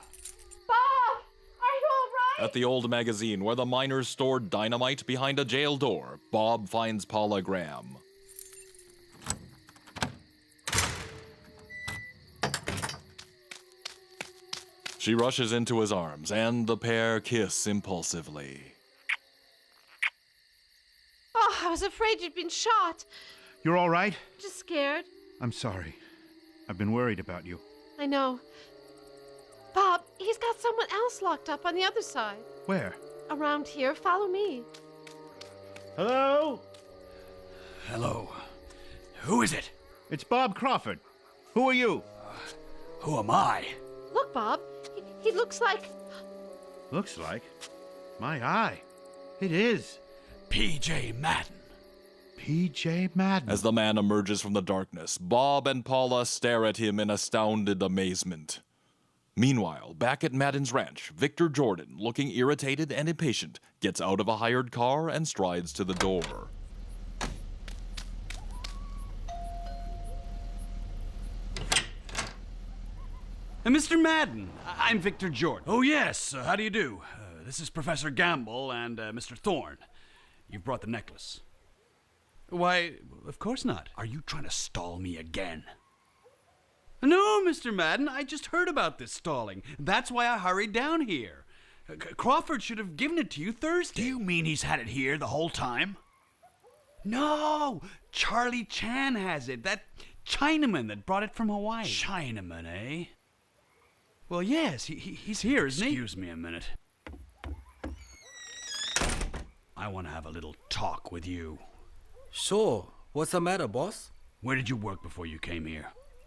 Bob! Are you all right? At the old magazine where the miners stored dynamite behind a jail door, Bob finds Paula Graham. She rushes into his arms, and the pair kiss impulsively. Oh, I was afraid you'd been shot. You're all right? Just scared. I'm sorry. I've been worried about you. I know. Bob, he's got someone else locked up on the other side. Where? Around here. Follow me. Hello? Hello. Who is it? It's Bob Crawford. Who are you? Who am I? Look, Bob. He looks like... Looks like. My eye. It is. P.J. Madden. P.J. Madden. As the man emerges from the darkness, Bob and Paula stare at him in astounded amazement. Meanwhile, back at Madden's ranch, Victor Jordan, looking irritated and impatient, gets out of a hired car and strides to the door. Mr. Madden, I'm Victor Jordan. Oh, yes. How do you do? This is Professor Gamble and Mr. Thorne. You brought the necklace. Why, of course not. Are you trying to stall me again? No, Mr. Madden, I just heard about this stalling. That's why I hurried down here. Crawford should have given it to you Thursday. Do you mean he's had it here the whole time? No, Charlie Chan has it. That Chinaman that brought it from Hawaii. Chinaman, eh? Well, yes, he's here, isn't he? Excuse me a minute. I want to have a little talk with you. Sure. What's the matter, boss? Where did you work before you came here?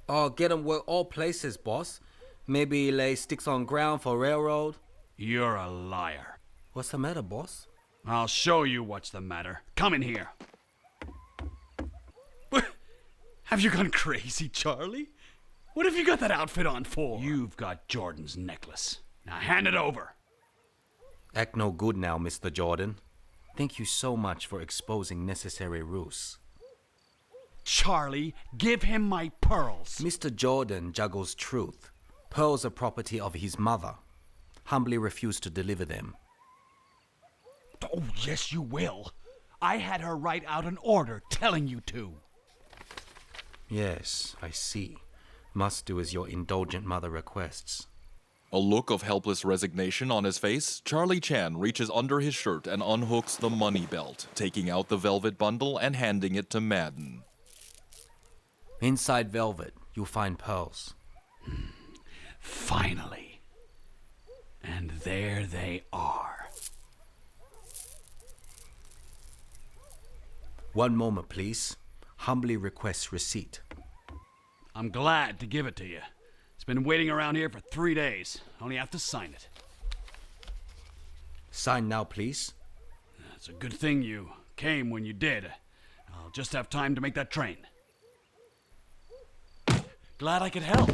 Oh, get 'em work all places, boss. Maybe lay sticks on ground for railroad. You're a liar. What's the matter, boss? I'll show you what's the matter. Come in here. Have you gone crazy, Charlie? What have you got that outfit on for? You've got Jordan's necklace. Now hand it over. Act no good now, Mr. Jordan. Thank you so much for exposing necessary ruse. Charlie, give him my pearls. Mr. Jordan juggles truth. Pearls are property of his mother. Humbly refuse to deliver them. Oh, yes, you will. I had her write out an order telling you to. Yes, I see. Must do as your indulgent mother requests. A look of helpless resignation on his face, Charlie Chan reaches under his shirt and unhooks the money belt, taking out the velvet bundle and handing it to Madden. Inside velvet, you'll find pearls. Finally. And there they are. One moment, please. Humbly request receipt. I'm glad to give it to you. It's been waiting around here for 3 days. Only have to sign it. Sign now, please. It's a good thing you came when you did. I'll just have time to make that train. Glad I could help.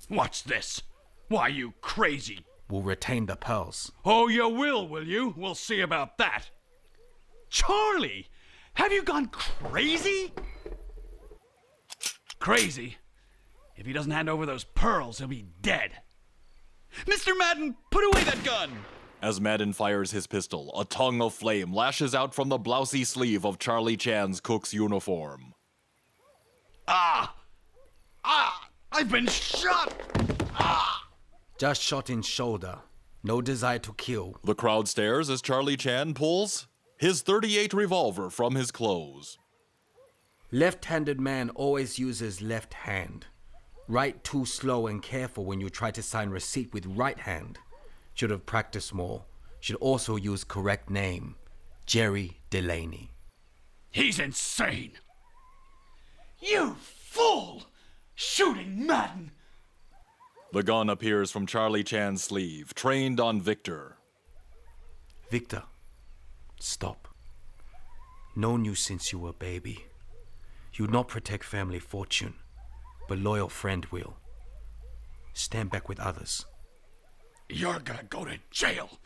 What's this? Why, you crazy... We'll retain the pearls. Oh, you will you? We'll see about that. Charlie! Have you gone crazy? Crazy? If he doesn't hand over those pearls, he'll be dead. Mr. Madden, put away that gun! As Madden fires his pistol, a tongue of flame lashes out from the blousy sleeve of Charlie Chan's cook's uniform. I've been shot! Just shot in shoulder. No desire to kill. The crowd stares as Charlie Chan pulls his .38 revolver from his clothes. Left-handed man always uses left hand. Right too slow and careful when you try to sign receipt with right hand. Should have practiced more. Should also use correct name. Jerry Delaney. He's insane! You fool! Shooting Madden! The gun appears from Charlie Chan's sleeve, trained on Victor. Victor, stop. Known you since you were a baby. You'd not protect family fortune, but loyal friend will. Stand back with others. You're gonna go to jail.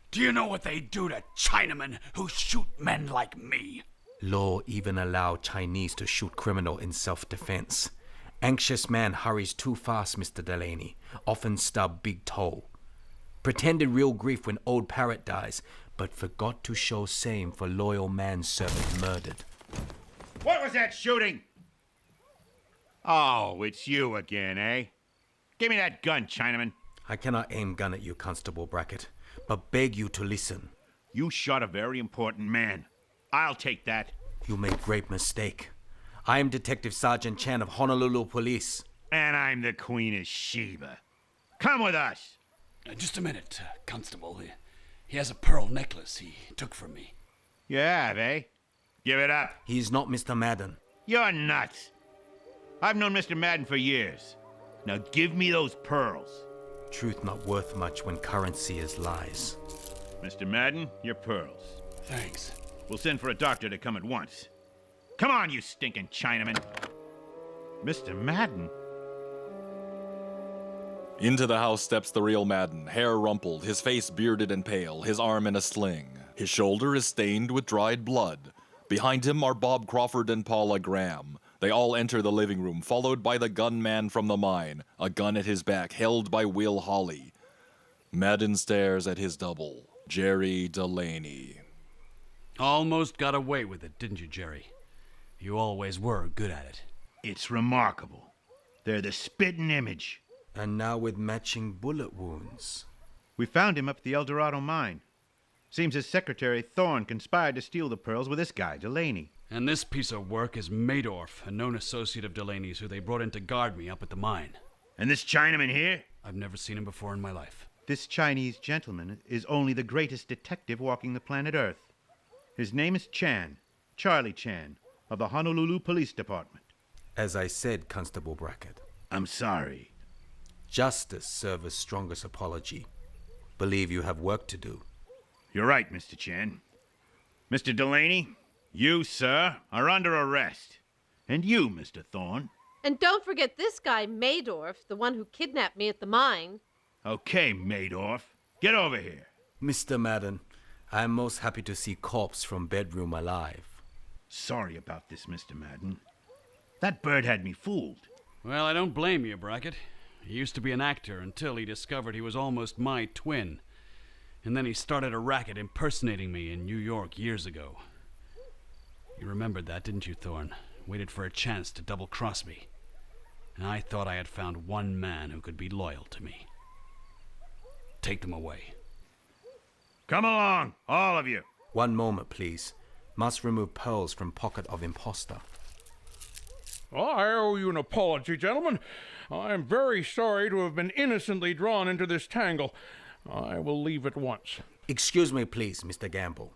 Do you know what they do to Chinamen who shoot men like me? Law even allow Chinese to shoot criminal in self-defense. Anxious man hurries too fast, Mr. Delaney. Often stub big toe. Pretended real grief when old parrot dies, but forgot to show same for loyal manservant murdered. What was that shooting? Oh, it's you again, eh? Give me that gun, Chinaman. I cannot aim gun at you, Constable Brackett, but beg you to listen. You shot a very important man. I'll take that. You make great mistake. I am Detective Sergeant Chan of Honolulu Police. And I'm the Queen of Sheba. Come with us. Just a minute, Constable. He has a pearl necklace he took from me. You have, eh? Give it up. He is not Mr. Madden. You're nuts. I've known Mr. Madden for years. Now give me those pearls. Truth not worth much when currency is lies. Mr. Madden, your pearls. Thanks. We'll send for a doctor to come at once. Come on, you stinking Chinaman. Mr. Madden? Into the house steps the real Madden, hair rumpled, his face bearded and pale, his arm in a sling. His shoulder is stained with dried blood. Behind him are Bob Crawford and Paula Graham. They all enter the living room, followed by the gunman from the mine, a gun at his back, held by Will Hawley. Madden stares at his double, Jerry Delaney. Almost got away with it, didn't you, Jerry? You always were good at it. It's remarkable. They're the spitting image. And now with matching bullet wounds. We found him up at the El Dorado mine. Seems his secretary, Thorne, conspired to steal the pearls with this guy, Delaney. And this piece of work is Maydorf, a known associate of Delaney's who they brought in to guard me up at the mine. And this Chinaman here? I've never seen him before in my life. This Chinese gentleman is only the greatest detective walking the planet Earth. His name is Chan, Charlie Chan, of the Honolulu Police Department. As I said, Constable Brackett. I'm sorry. Justice serves as strongest apology. Believe you have work to do. You're right, Mr. Chan. Mr. Delaney, you, sir, are under arrest. And you, Mr. Thorne. And don't forget this guy, Maydorf, the one who kidnapped me at the mine. Okay, Maydorf. Get over here. Mr. Madden, I am most happy to see corpse from bedroom alive. Sorry about this, Mr. Madden. That bird had me fooled. Well, I don't blame you, Brackett. He used to be an actor until he discovered he was almost my twin. And then he started a racket impersonating me in New York years ago. You remembered that, didn't you, Thorne? Waited for a chance to double-cross me. And I thought I had found one man who could be loyal to me. Take them away. Come along, all of you. One moment, please. Must remove pearls from pocket of imposter. I owe you an apology, gentlemen. I am very sorry to have been innocently drawn into this tangle. I will leave at once. Excuse me, please, Mr. Gamble.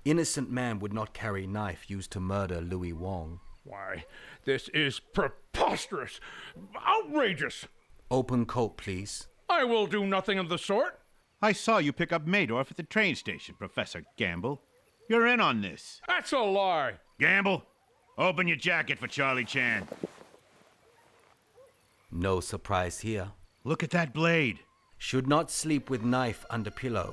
Innocent man would not carry knife used to murder Louis Wang. Why, this is preposterous, outrageous. Open coat, please. I will do nothing of the sort. I saw you pick up Maydorf at the train station, Professor Gamble. You're in on this. That's a lie. Gamble, open your jacket for Charlie Chan. No surprise here. Look at that blade. Should not sleep with knife under pillow.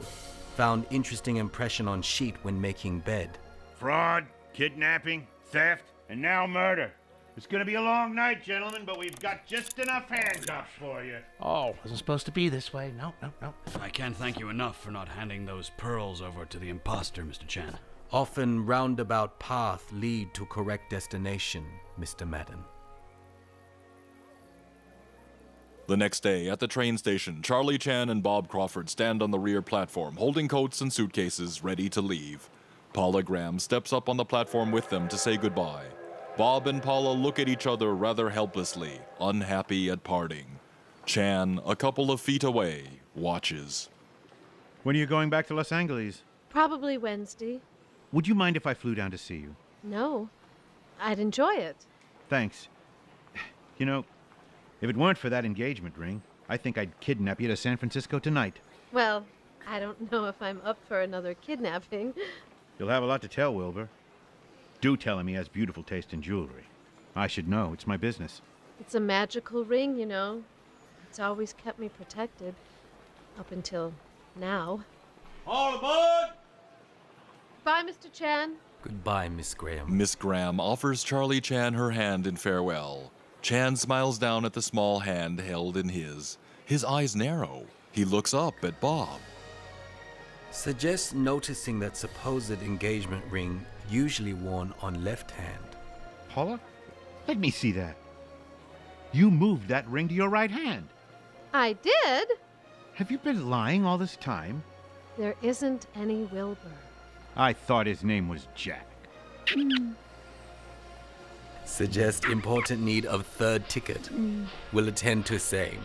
Found interesting impression on sheet when making bed. Fraud, kidnapping, theft, and now murder. It's gonna be a long night, gentlemen, but we've got just enough handcuffs for you. Oh, wasn't supposed to be this way. No. I can't thank you enough for not handing those pearls over to the imposter, Mr. Chan. Often roundabout path lead to correct destination, Mr. Madden. The next day, at the train station, Charlie Chan and Bob Crawford stand on the rear platform, holding coats and suitcases, ready to leave. Paula Graham steps up on the platform with them to say goodbye. Bob and Paula look at each other rather helplessly, unhappy at parting. Chan, a couple of feet away, watches. When are you going back to Los Angeles? Probably Wednesday. Would you mind if I flew down to see you? No. I'd enjoy it. Thanks. You know, if it weren't for that engagement ring, I think I'd kidnap you to San Francisco tonight. Well, I don't know if I'm up for another kidnapping. You'll have a lot to tell, Wilbur. Do tell him he has beautiful taste in jewelry. I should know. It's my business. It's a magical ring, you know. It's always kept me protected. Up until now. All aboard! Bye, Mr. Chan. Goodbye, Miss Graham. Miss Graham offers Charlie Chan her hand in farewell. Chan smiles down at the small hand held in his. His eyes narrow. He looks up at Bob. Suggest noticing that supposed engagement ring usually worn on left hand. Paula, let me see that. You moved that ring to your right hand. I did? Have you been lying all this time? There isn't any Wilbur. I thought his name was Jack. Suggest important need of third ticket. Will attend to same.